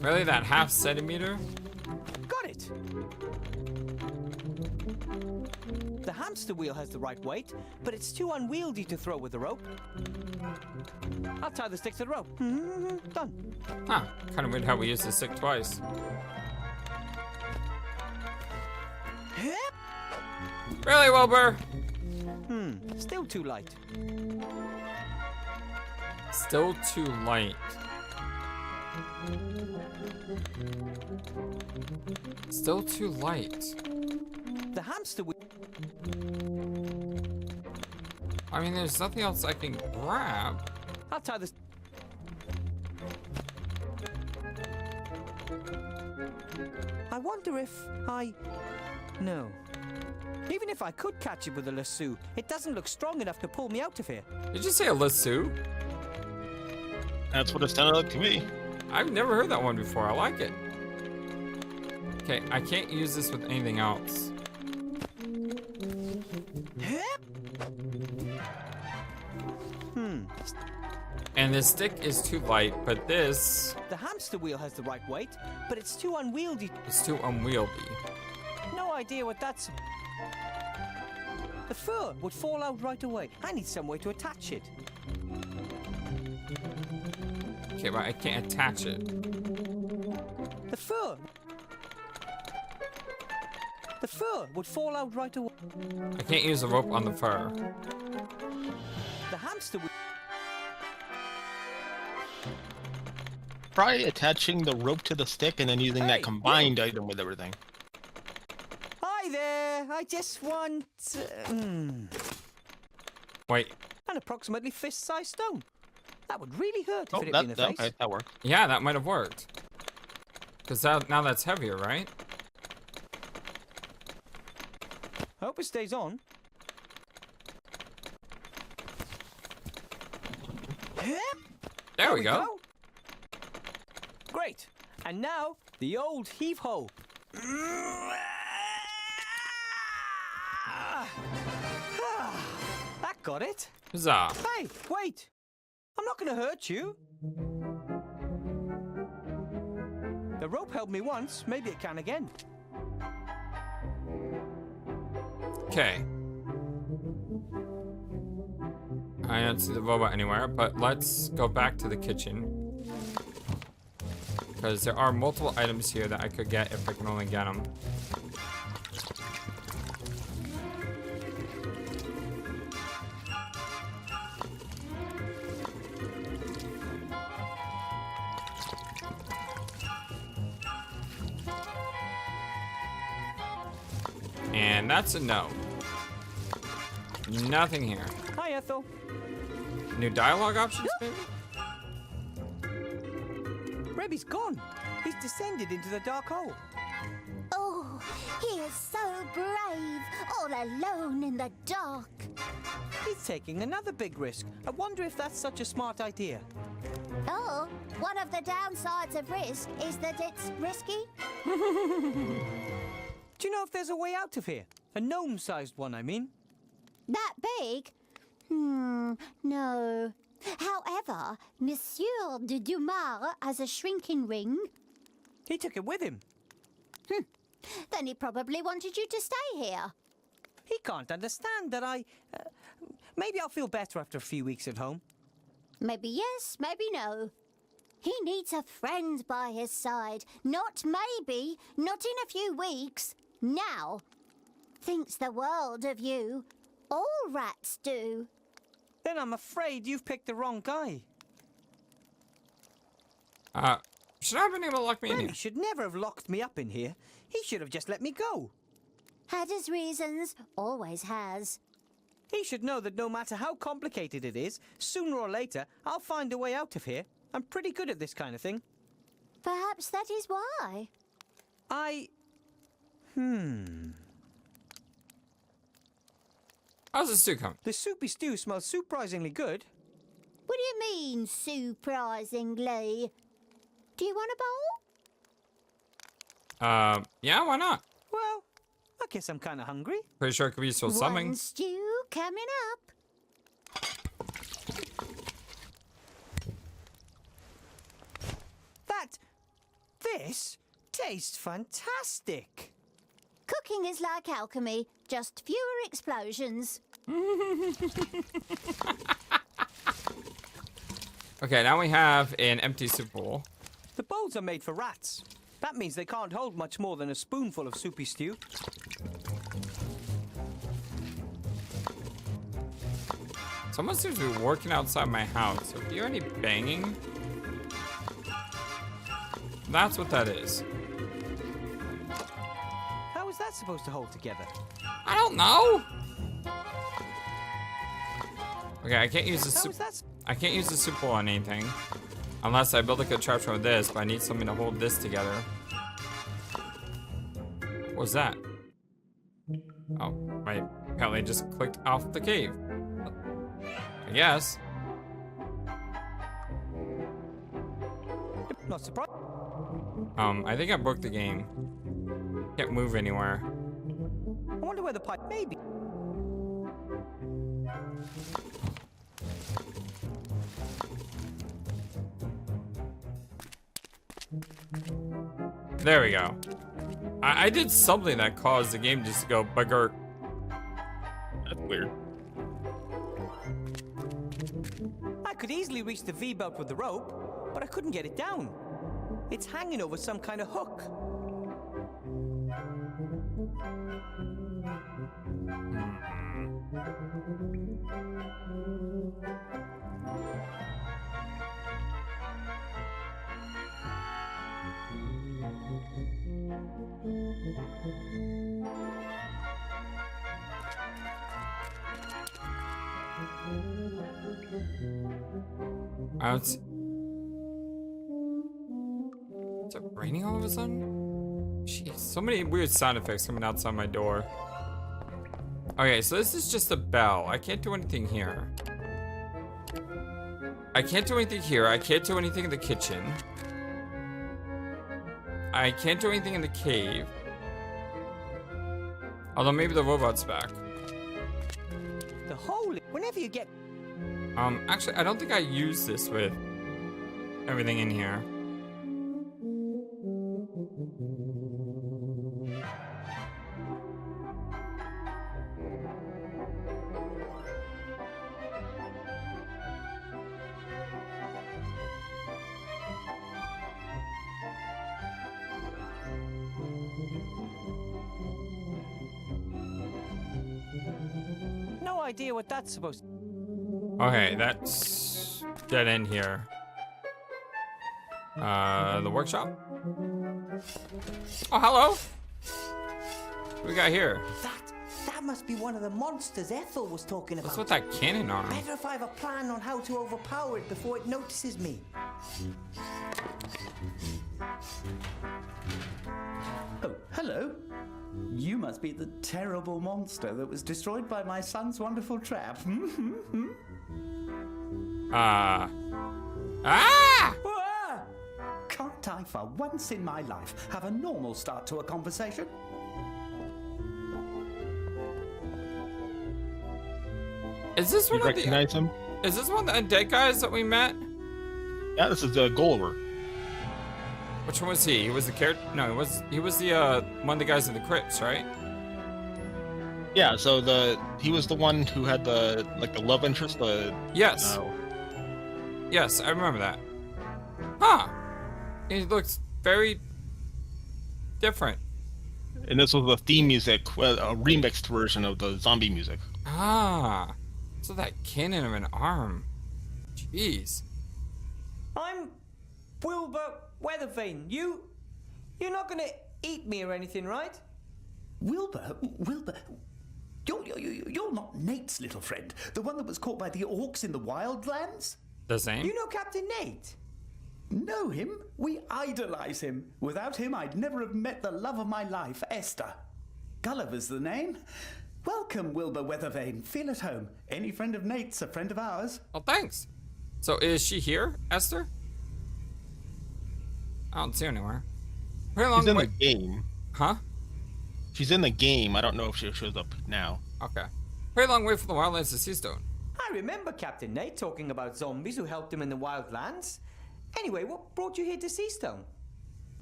Really, that half centimeter?
Got it. The hamster wheel has the right weight, but it's too unwieldy to throw with the rope. I'll tie the stick to the rope. Done.
Huh. Kind of weird how we used the stick twice. Really, Wilbur?
Still too light.
Still too light. Still too light.
The hamster wheel...
I mean, there's nothing else I can grab.
I'll tie this... I wonder if I... No. Even if I could catch it with a lasso, it doesn't look strong enough to pull me out of here.
Did you say a lasso?
That's what it sounded like to me.
I've never heard that one before. I like it. Okay, I can't use this with anything else. And this stick is too light, but this
The hamster wheel has the right weight, but it's too unwieldy.
is too unwieldy.
No idea what that's... The fur would fall out right away. I need some way to attach it.
Okay, but I can't attach it.
The fur... The fur would fall out right away.
I can't use the rope on the fur.
The hamster wheel...
Try attaching the rope to the stick and then using
Hey,
that combined item with everything.
Hi there, I just want...
Wait.
An approximately fist-sized stone. That would really hurt if
Oh,
it hit me in the face.
okay, that worked.
Yeah, that might have worked. Because now that's heavier, right?
Hope it stays on.
There we go.
Great. And now, the old heave-ho. That got it.
Huzzah.
Hey, wait. I'm not going to hurt you. The rope helped me once. Maybe it can again.
Okay. I don't see the robot anywhere, but let's go back to the kitchen. Because there are multiple items here that I could get if I can only get them. And that's a no. Nothing here.
Hi, Ethel.
New dialogue options, maybe?
Rebby's gone. He's descended into the dark hole.
Oh, he is so brave, all alone in the dark.
He's taking another big risk. I wonder if that's such a smart idea.
Oh, one of the downsides of risk is that it's risky.
Do you know if there's a way out of here? A gnome-sized one, I mean.
That big? No. However, Monsieur de Dumas has a shrinking ring.
He took it with him.
Then he probably wanted you to stay here.
He can't understand that maybe I'll feel better after a few weeks at home.
Maybe yes, maybe no. He needs a friend by his side. Not maybe, not in a few weeks. Now. Thinks the world of you. All rats do.
Then I'm afraid you've picked the wrong guy.
Should I have been able to lock me in
He
here?
should never have locked me up in here. He should have just let me go.
Had his reasons, always has.
He should know that no matter how complicated it is, sooner or later, I'll find a way out of here. I'm pretty good at this kind of thing.
Perhaps that is why.
How's the stew coming?
The soupy stew smells surprisingly good.
What do you mean, surprisingly? Do you want a bowl?
Yeah, why not?
Well, I guess I'm kind of hungry.
Pretty sure it could be useful something.
One stew coming up.
This tastes fantastic.
Cooking is like alchemy, just fewer explosions.
Okay, now we have an empty soup bowl.
The bowls are made for rats. That means they can't hold much more than a spoonful of soupy stew.
Someone seems to be working outside my house. Do you hear any banging? That's what that is.
How is that supposed to hold together?
I don't know. Okay, I can't use the
How
soup.
is that?
I can't use the soup bowl on anything. Unless I build a contraption with this, but I need something to hold this together. What was that? Oh, I apparently just clicked off the cave. I guess.
Not surprised.
I think I broke the game. Can't move anywhere.
I wonder where the pipe may be.
There we go. I did something that caused the game just to go bugger.
That's weird.
I could easily reach the V-belt with the rope, but I couldn't get it down. It's hanging over some kind of hook.
Is it raining all of a sudden? Jeez, so many weird sound effects coming outside my door. Okay, so this is just a bell. I can't do anything here. I can't do anything here. I can't do anything in the kitchen. I can't do anything in the cave. Although maybe the robot's back.
The hole. Whenever you get.
Actually, I don't think I used this with everything in here.
No idea what that's supposed to.
Okay, that's dead end here. The workshop? Oh, hello! What we got here?
That must be one of the monsters Ethel was talking about.
What's with that cannon arm?
Better if I have a plan on how to overpower it before it notices me.
Oh, hello. You must be the terrible monster that was destroyed by my son's wonderful trap.
Ah!
Ah! Can't I, for once in my life, have a normal start to a conversation?
Is this one
You
of the?
recognize him?
Is this one of the undead guys that we met?
Yeah, this is Gulliver.
Which one was he? He was the character. No, he was the one of the guys in the crypts, right?
Yeah, so he was the one who had the love interest.
Yes. Yes, I remember that. Huh. He looks very different.
And this was the theme music, a remixed version of the zombie music.
Ah. So that cannon of an arm. Jeez.
I'm Wilbur Weathervane. You're not gonna eat me or anything, right?
Wilbur? You're not Nate's little friend, the one that was caught by the orcs in the wildlands?
The same?
You know Captain Nate?
Know him? We idolize him. Without him, I'd never have met the love of my life, Esther. Gulliver's the name. Welcome, Wilbur Weathervane. Feel at home. Any friend of Nate's a friend of ours.
Oh, thanks. So is she here, Esther? I don't see her anywhere.
She's in the game.
Huh?
She's in the game. I don't know if she shows up now.
Okay. Very long way from the wildlands to Seastone.
I remember Captain Nate talking about zombies who helped him in the wildlands. Anyway, what brought you here to Seastone?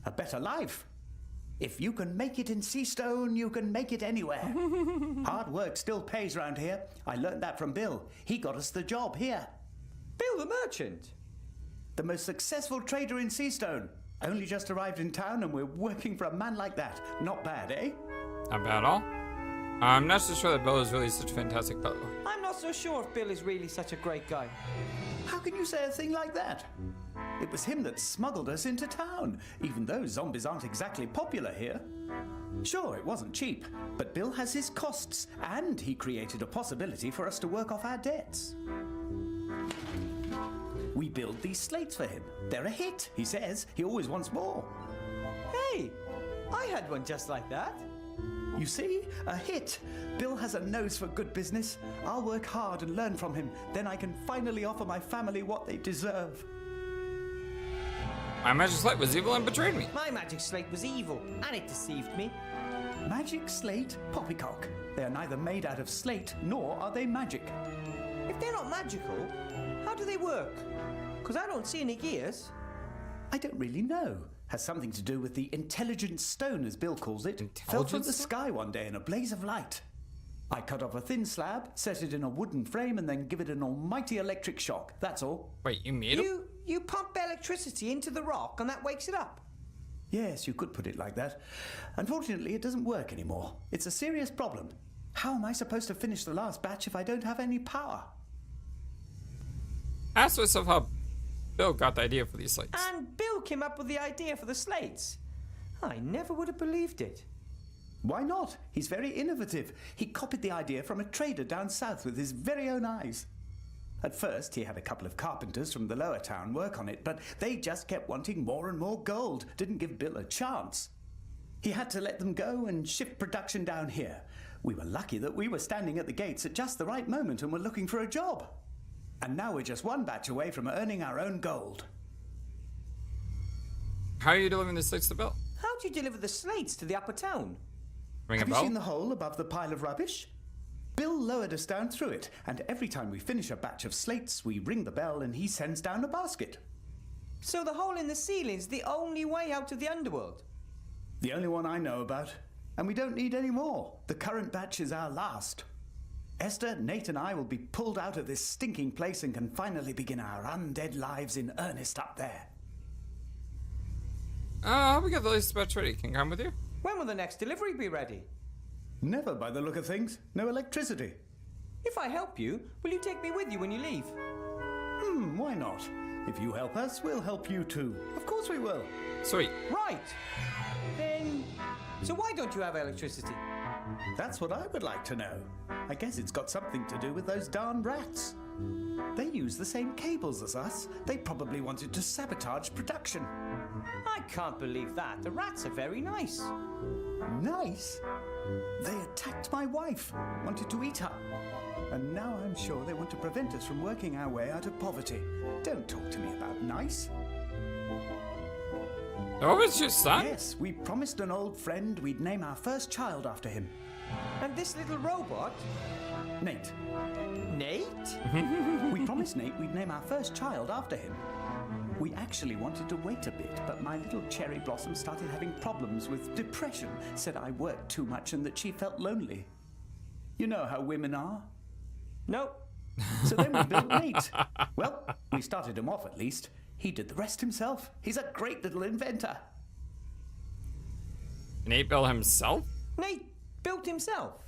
A better life. If you can make it in Seastone, you can make it anywhere. Hard work still pays round here. I learned that from Bill. He got us the job here.
Bill the merchant?
The most successful trader in Seastone. Only just arrived in town and we're working for a man like that. Not bad, eh?
Not bad at all. I'm not so sure that Bill is really such a fantastic fellow.
I'm not so sure if Bill is really such a great guy.
How can you say a thing like that? It was him that smuggled us into town, even though zombies aren't exactly popular here. Sure, it wasn't cheap, but Bill has his costs, and he created a possibility for us to work off our debts. We build these slates for him. They're a hit, he says. He always wants more.
Hey, I had one just like that.
You see? A hit. Bill has a nose for good business. I'll work hard and learn from him. Then I can finally offer my family what they deserve.
My magic slate was evil and betrayed me.
My magic slate was evil, and it deceived me.
Magic slate? Poppycock. They are neither made out of slate, nor are they magic.
If they're not magical, how do they work? Because I don't see any gears.
I don't really know. Has something to do with the intelligent stone, as Bill calls it. Fell from the sky one day in a blaze of light. I cut off a thin slab, set it in a wooden frame, and then give it an almighty electric shock. That's all.
Wait, you made it?
You pump electricity into the rock and that wakes it up?
Yes, you could put it like that. Unfortunately, it doesn't work anymore. It's a serious problem. How am I supposed to finish the last batch if I don't have any power?
Ask yourself how Bill got the idea for these slates.
And Bill came up with the idea for the slates. I never would have believed it.
Why not? He's very innovative. He copied the idea from a trader down south with his very own eyes. At first, he had a couple of carpenters from the lower town work on it, but they just kept wanting more and more gold. Didn't give Bill a chance. He had to let them go and shift production down here. We were lucky that we were standing at the gates at just the right moment and were looking for a job. And now we're just one batch away from earning our own gold.
How are you delivering the slates to Bill?
How do you deliver the slates to the upper town?
Ring a
Have you
bell?
seen the hole above the pile of rubbish? Bill lowered us down through it, and every time we finish a batch of slates, we ring the bell and he sends down a basket.
So the hole in the ceiling's the only way out of the underworld?
The only one I know about. And we don't need any more. The current batch is our last. Esther, Nate and I will be pulled out of this stinking place and can finally begin our undead lives in earnest up there.
We got the latest batch ready. Can I come with you?
When will the next delivery be ready?
Never by the look of things. No electricity.
If I help you, will you take me with you when you leave?
Why not? If you help us, we'll help you too. Of course we will.
Sweet.
Right. Then, so why don't you have electricity?
That's what I would like to know. I guess it's got something to do with those darn rats. They use the same cables as us. They probably wanted to sabotage production.
I can't believe that. The rats are very nice.
Nice? They attacked my wife, wanted to eat her. And now I'm sure they want to prevent us from working our way out of poverty. Don't talk to me about nice.
Oh, it's your son?
Yes, we promised an old friend we'd name our first child after him.
And this little robot?
Nate.
Nate?
We promised Nate we'd name our first child after him. We actually wanted to wait a bit, but my little cherry blossom started having problems with depression, said I worked too much and that she felt lonely. You know how women are.
Nope.
So then we built Nate. Well, we started him off at least. He did the rest himself. He's a great little inventor.
Nate Bill himself?
Nate built himself.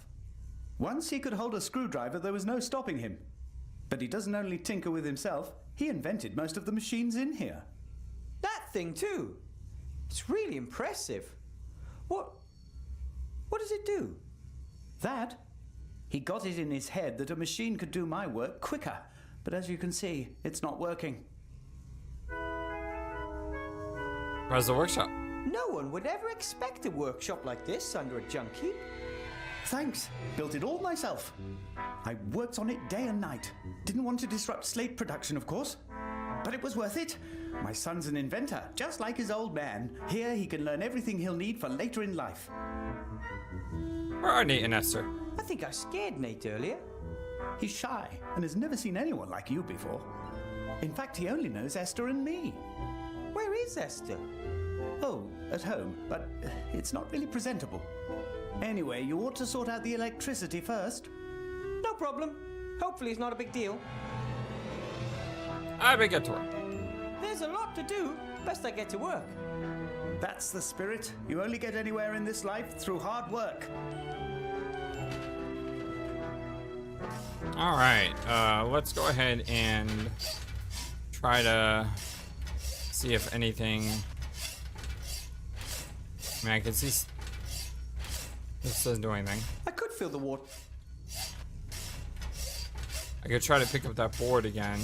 Once he could hold a screwdriver, there was no stopping him. But he doesn't only tinker with himself, he invented most of the machines in here.
That thing too. It's really impressive. What does it do?
That? He got it in his head that a machine could do my work quicker. But as you can see, it's not working.
Where's the workshop?
No one would ever expect a workshop like this under a junk heap.
Thanks. Built it all myself. I worked on it day and night. Didn't want to disrupt slate production, of course. But it was worth it. My son's an inventor, just like his old man. Here he can learn everything he'll need for later in life.
Where are Nate and Esther?
I think I scared Nate earlier.
He's shy and has never seen anyone like you before. In fact, he only knows Esther and me.
Where is Esther?
Oh, at home, but it's not really presentable. Anyway, you ought to sort out the electricity first.
No problem. Hopefully it's not a big deal.
I better get to work.
There's a lot to do. Best I get to work.
That's the spirit. You only get anywhere in this life through hard work.
All right, let's go ahead and try to see if anything. I mean, I can see this doesn't do anything.
I could feel the water.
I could try to pick up that board again.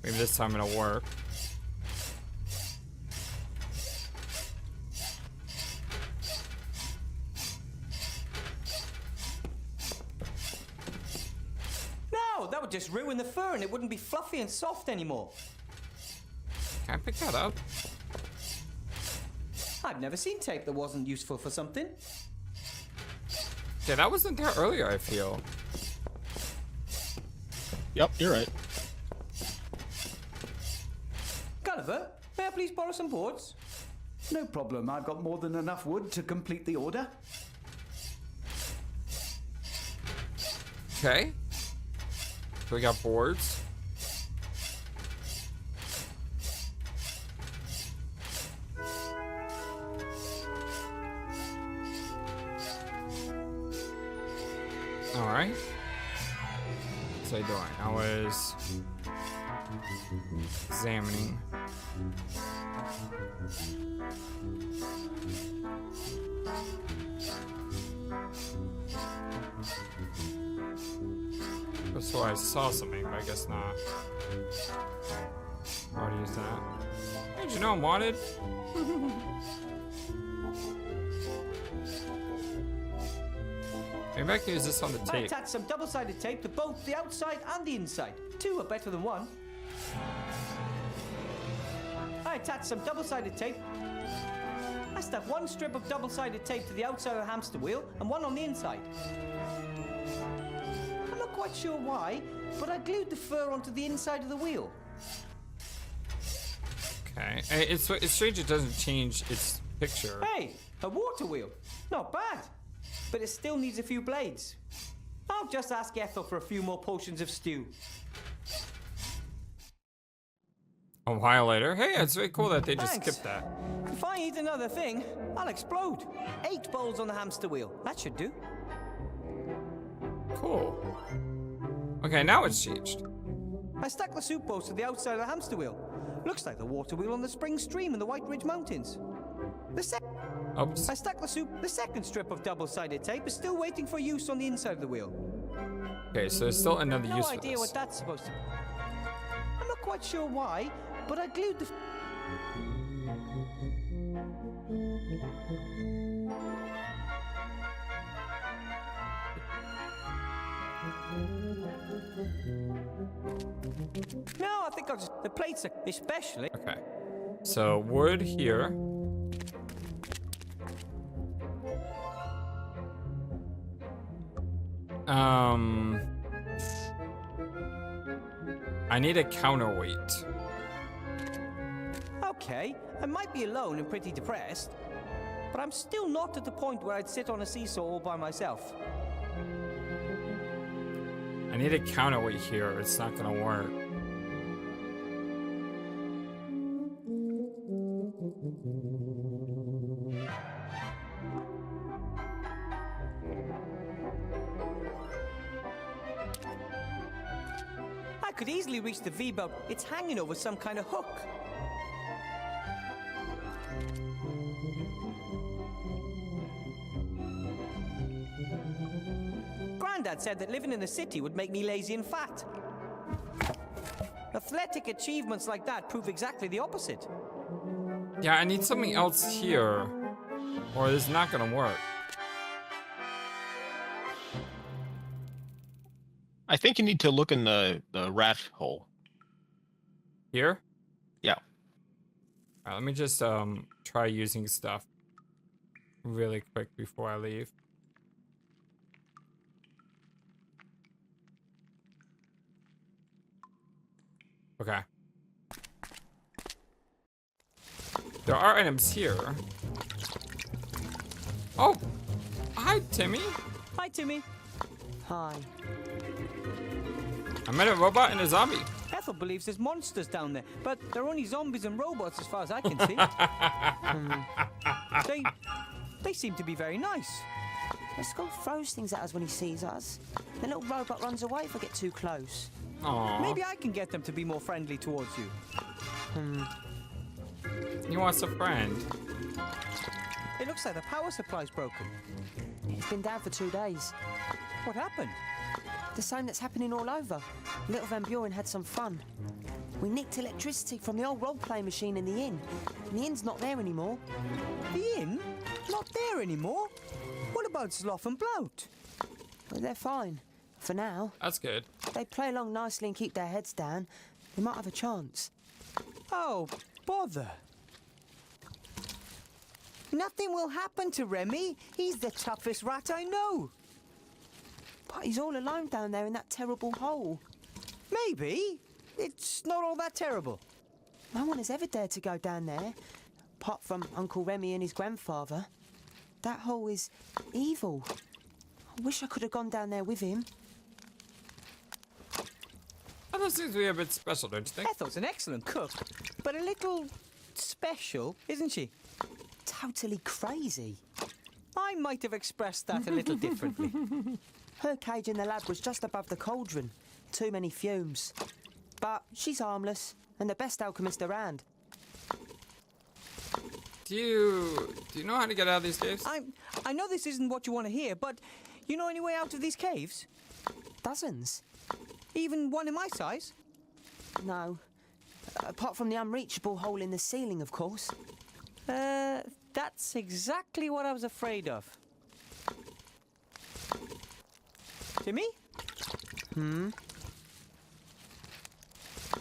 Maybe this time it'll work.
No, that would just ruin the fur and it wouldn't be fluffy and soft anymore.
Can I pick that up?
I've never seen tape that wasn't useful for something.
Yeah, that wasn't there earlier, I feel.
Yep, you're right.
Gulliver, may I please borrow some boards?
No problem. I've got more than enough wood to complete the order.
Okay. So we got boards. All right. What's I doing? I was examining. So I saw something, but I guess not. Already used that. Hey, did you know I'm wanted? Maybe I can use this on the
I
tape.
attached some double-sided tape to both the outside and the inside. Two are better than one. I attached some double-sided tape. I stuck one strip of double-sided tape to the outside of the hamster wheel and one on the inside. I'm not quite sure why, but I glued the fur onto the inside of the wheel.
Okay. It's strange it doesn't change its picture.
Hey, a water wheel. Not bad. But it still needs a few blades. I'll just ask Ethel for a few more potions of stew.
A while later. Hey, it's very cool that they just
Thanks.
skipped that.
If I eat another thing, I'll explode. 8 bowls on the hamster wheel. That should do.
Cool. Okay, now it's changed.
I stuck the soup bowls to the outside of the hamster wheel. Looks like the water wheel on the spring stream in the White Ridge Mountains.
Oops.
I stuck the second strip of double-sided tape is still waiting for use on the inside of the wheel.
Okay, so there's still another
No
use for
idea
this.
what that's supposed to be. I'm not quite sure why, but I glued the... No, I think I'll just... The plates are especially...
Okay. So wood here. I need a counterweight.
Okay, I might be alone and pretty depressed, but I'm still not at the point where I'd sit on a seesaw all by myself.
I need a counterweight here. It's not gonna work.
I could easily reach the V-belt. It's hanging over some kind of hook. Grandad said that living in the city would make me lazy and fat. Athletic achievements like that prove exactly the opposite.
Yeah, I need something else here, or it's not gonna work.
I think you need to look in the rat hole.
Here?
Yeah.
Alright, let me just try using stuff really quick before I leave. Okay. There are items here. Oh! Hi, Timmy!
Hi, Timmy.
Hi.
I met a robot and a zombie.
Ethel believes there's monsters down there, but they're only zombies and robots as far as I can see. They seem to be very nice.
The skull throws things at us when he sees us. The little robot runs away if I get too close.
Aww.
Maybe I can get them to be more friendly towards you.
He wants a friend.
It looks like the power supply's broken.
It's been down for 2 days.
What happened?
The same that's happening all over. Little Van Buren had some fun. We nicked electricity from the old role-play machine in the inn. And the inn's not there anymore.
The inn? Not there anymore? What about Sloth and Blout?
But they're fine. For now.
That's good.
They play along nicely and keep their heads down. They might have a chance.
Oh, bother. Nothing will happen to Remy. He's the toughest rat I know.
But he's all alone down there in that terrible hole.
Maybe. It's not all that terrible.
No one has ever dared to go down there, apart from Uncle Remy and his grandfather. That hole is evil. I wish I could have gone down there with him.
That seems to be a bit special, don't you think?
Ethel's an excellent cook, but a little special, isn't she?
Totally crazy.
I might have expressed that a little differently.
Her cage in the lab was just above the cauldron. Too many fumes. But she's harmless, and the best alchemist around.
Do you know how to get out of these caves?
I know this isn't what you want to hear, but you know any way out of these caves?
Dozens?
Even one in my size?
No. Apart from the unreachable hole in the ceiling, of course.
That's exactly what I was afraid of. Timmy?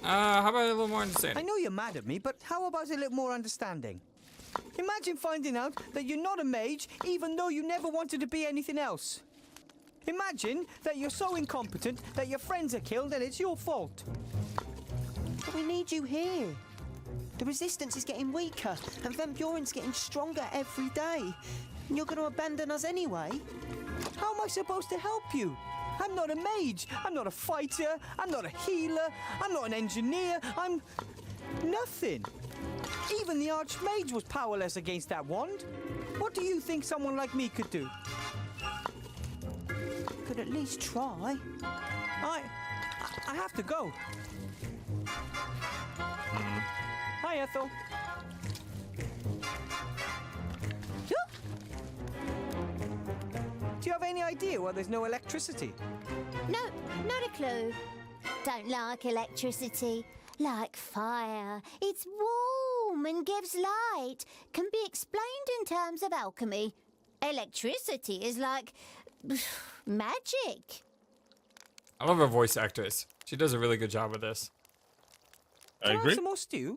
How about a little more
I
understanding?
know you're mad at me, but how about a little more understanding? Imagine finding out that you're not a mage, even though you never wanted to be anything else. Imagine that you're so incompetent that your friends are killed and it's your fault.
But we need you here. The resistance is getting weaker, and Van Buren's getting stronger every day. And you're going to abandon us anyway?
How am I supposed to help you? I'm not a mage. I'm not a fighter. I'm not a healer. I'm not an engineer. I'm nothing. Even the Archmage was powerless against that wand. What do you think someone like me could do?
Could at least try.
I have to go. Hi, Ethel. Do you have any idea why there's no electricity?
No, not a clue. Don't like electricity. Like fire. It's warm and gives light. Can be explained in terms of alchemy. Electricity is like magic.
I love her voice actress. She does a really good job with this.
I
Can I
agree.
have some more stew?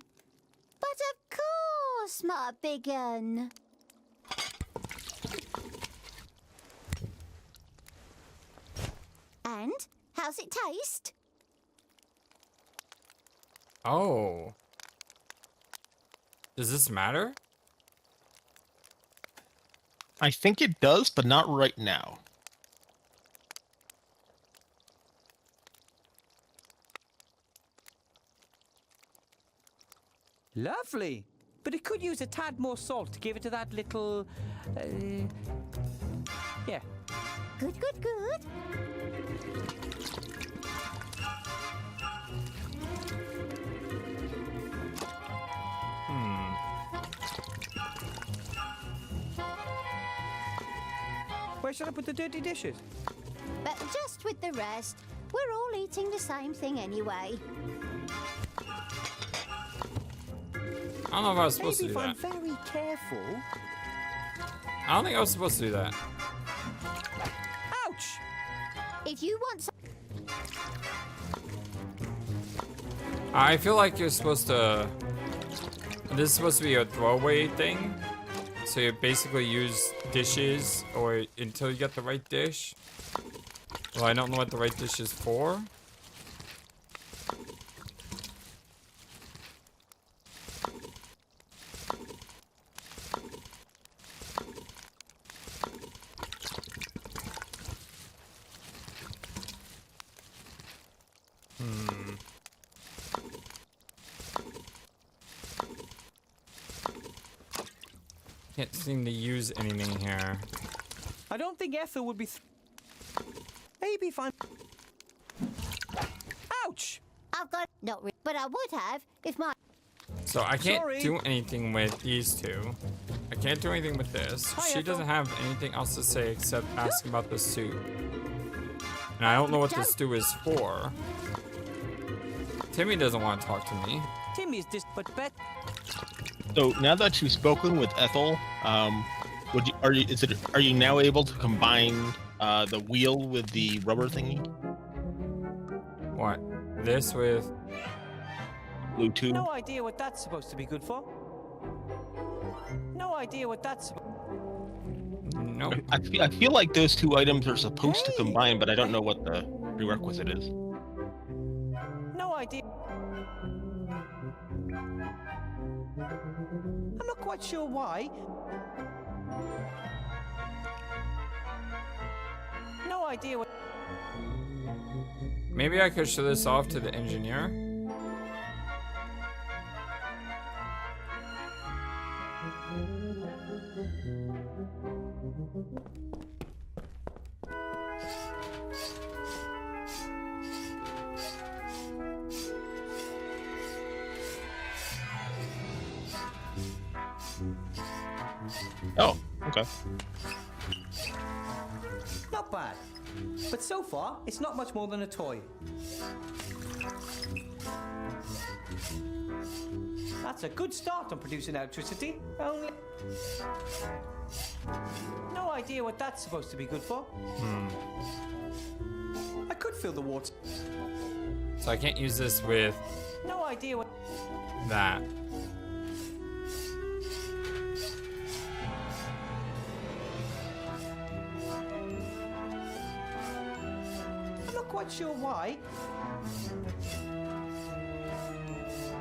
But of course, my big un. And how's it taste?
Oh. Does this matter?
I think it does, but not right now.
Lovely. But it could use a tad more salt to give it to that little... yeah.
Good, good, good.
Where should I put the dirty dishes?
But just with the rest, we're all eating the same thing anyway.
I don't know if I was supposed
Maybe
to
if
do
I'm
that.
very careful...
I don't think I was supposed to do that.
Ouch!
If you want some...
I feel like you're supposed to... This is supposed to be a throwaway thing. So you basically use dishes or until you get the right dish. Well, I don't know what the right dish is for. Can't seem to use anything here.
I don't think Ethel would be... Maybe if I'm... Ouch!
I've got... Not really, but I would have if my...
So I can't
Sorry.
do anything with these two. I can't do anything with this.
Hi,
She
Ethel.
doesn't have anything else to say except ask about the stew. And I don't know what the stew is for. Timmy doesn't want to talk to me.
Timmy's just... But bet...
So now that you've spoken with Ethel, are you now able to combine the wheel with the rubber thingy?
What? This with...
Bluetooth?
No idea what that's supposed to be good for. No idea what that's...
Nope.
I feel like those two items are supposed to
Hey!
combine, but I don't know what the prerequisite is.
No idea. I'm not quite sure why. No idea what...
Maybe I could show this off to the engineer.
Oh, okay.
Not bad. But so far, it's not much more than a toy. That's a good start on producing electricity. Only... No idea what that's supposed to be good for. fill the water.
So I can't use this with
No idea what.
that.
I'm not quite sure why.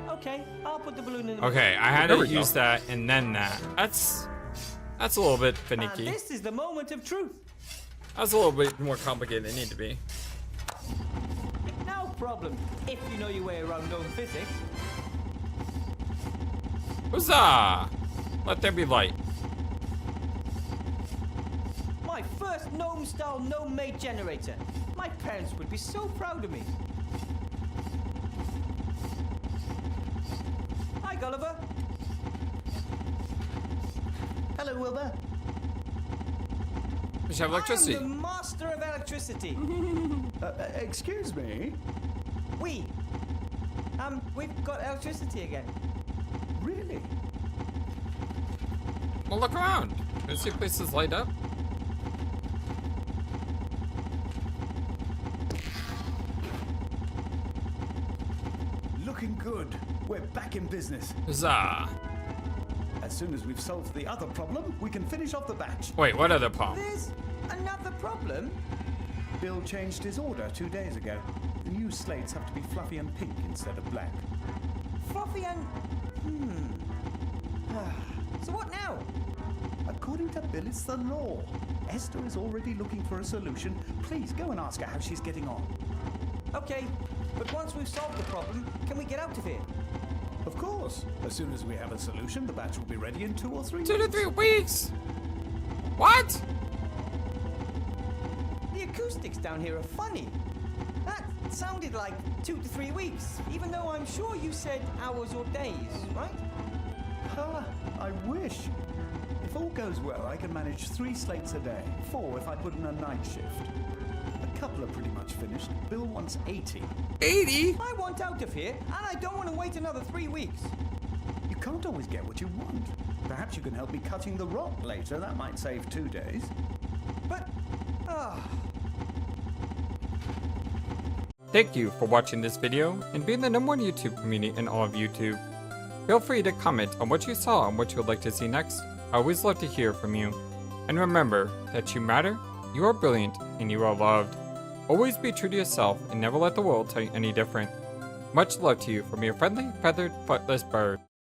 Okay, I'll put the balloon in the.
Okay, I had
There
to
we go.
use that and then that. That's a little bit
And
finicky.
this is the moment of truth.
That's a little bit more complicated than it need to be.
No problem, if you know your way around known physics.
Huzzah! Let there be light.
My first gnome-style gnome-made generator. My parents would be so proud of me. Hi, Gulliver.
Hello, Wilbur.
We should have electricity.
I am the master of electricity.
Excuse me?
We've got electricity again.
Really?
Well, look around. You see places light up?
Looking good. We're back in business.
Huzzah!
As soon as we've solved the other problem, we can finish off the batch.
Wait, what other problem?
There's another problem.
Bill changed his order 2 days ago. The new slates have to be fluffy and pink instead of black.
Fluffy and... So what now?
According to Bill, it's the law. Esther is already looking for a solution. Please go and ask her how she's getting on.
Okay, but once we've solved the problem, can we get out of here?
Of course. As soon as we have a solution, the batch will be ready in 2 or 3
2 to
weeks.
3 weeks? What?
The acoustics down here are funny. That sounded like 2 to 3 weeks, even though I'm sure you said hours or days, right?
Ah, I wish. If all goes well, I can manage 3 slates a day. 4 if I put in a night shift. A couple are pretty much finished. Bill wants 80.
80?
I want out of here, and I don't want to wait another 3 weeks.
You can't always get what you want. Perhaps you can help me cutting the rock later. That might save 2 days.
But,
Thank you for watching this video and being the #1 YouTube community in all of YouTube. Feel free to comment on what you saw and what you would like to see next. I always love to hear from you. And remember that you matter, you are brilliant, and you are loved. Always be true to yourself and never let the world tell you any different. Much love to you from your friendly, feathered, flightless bird.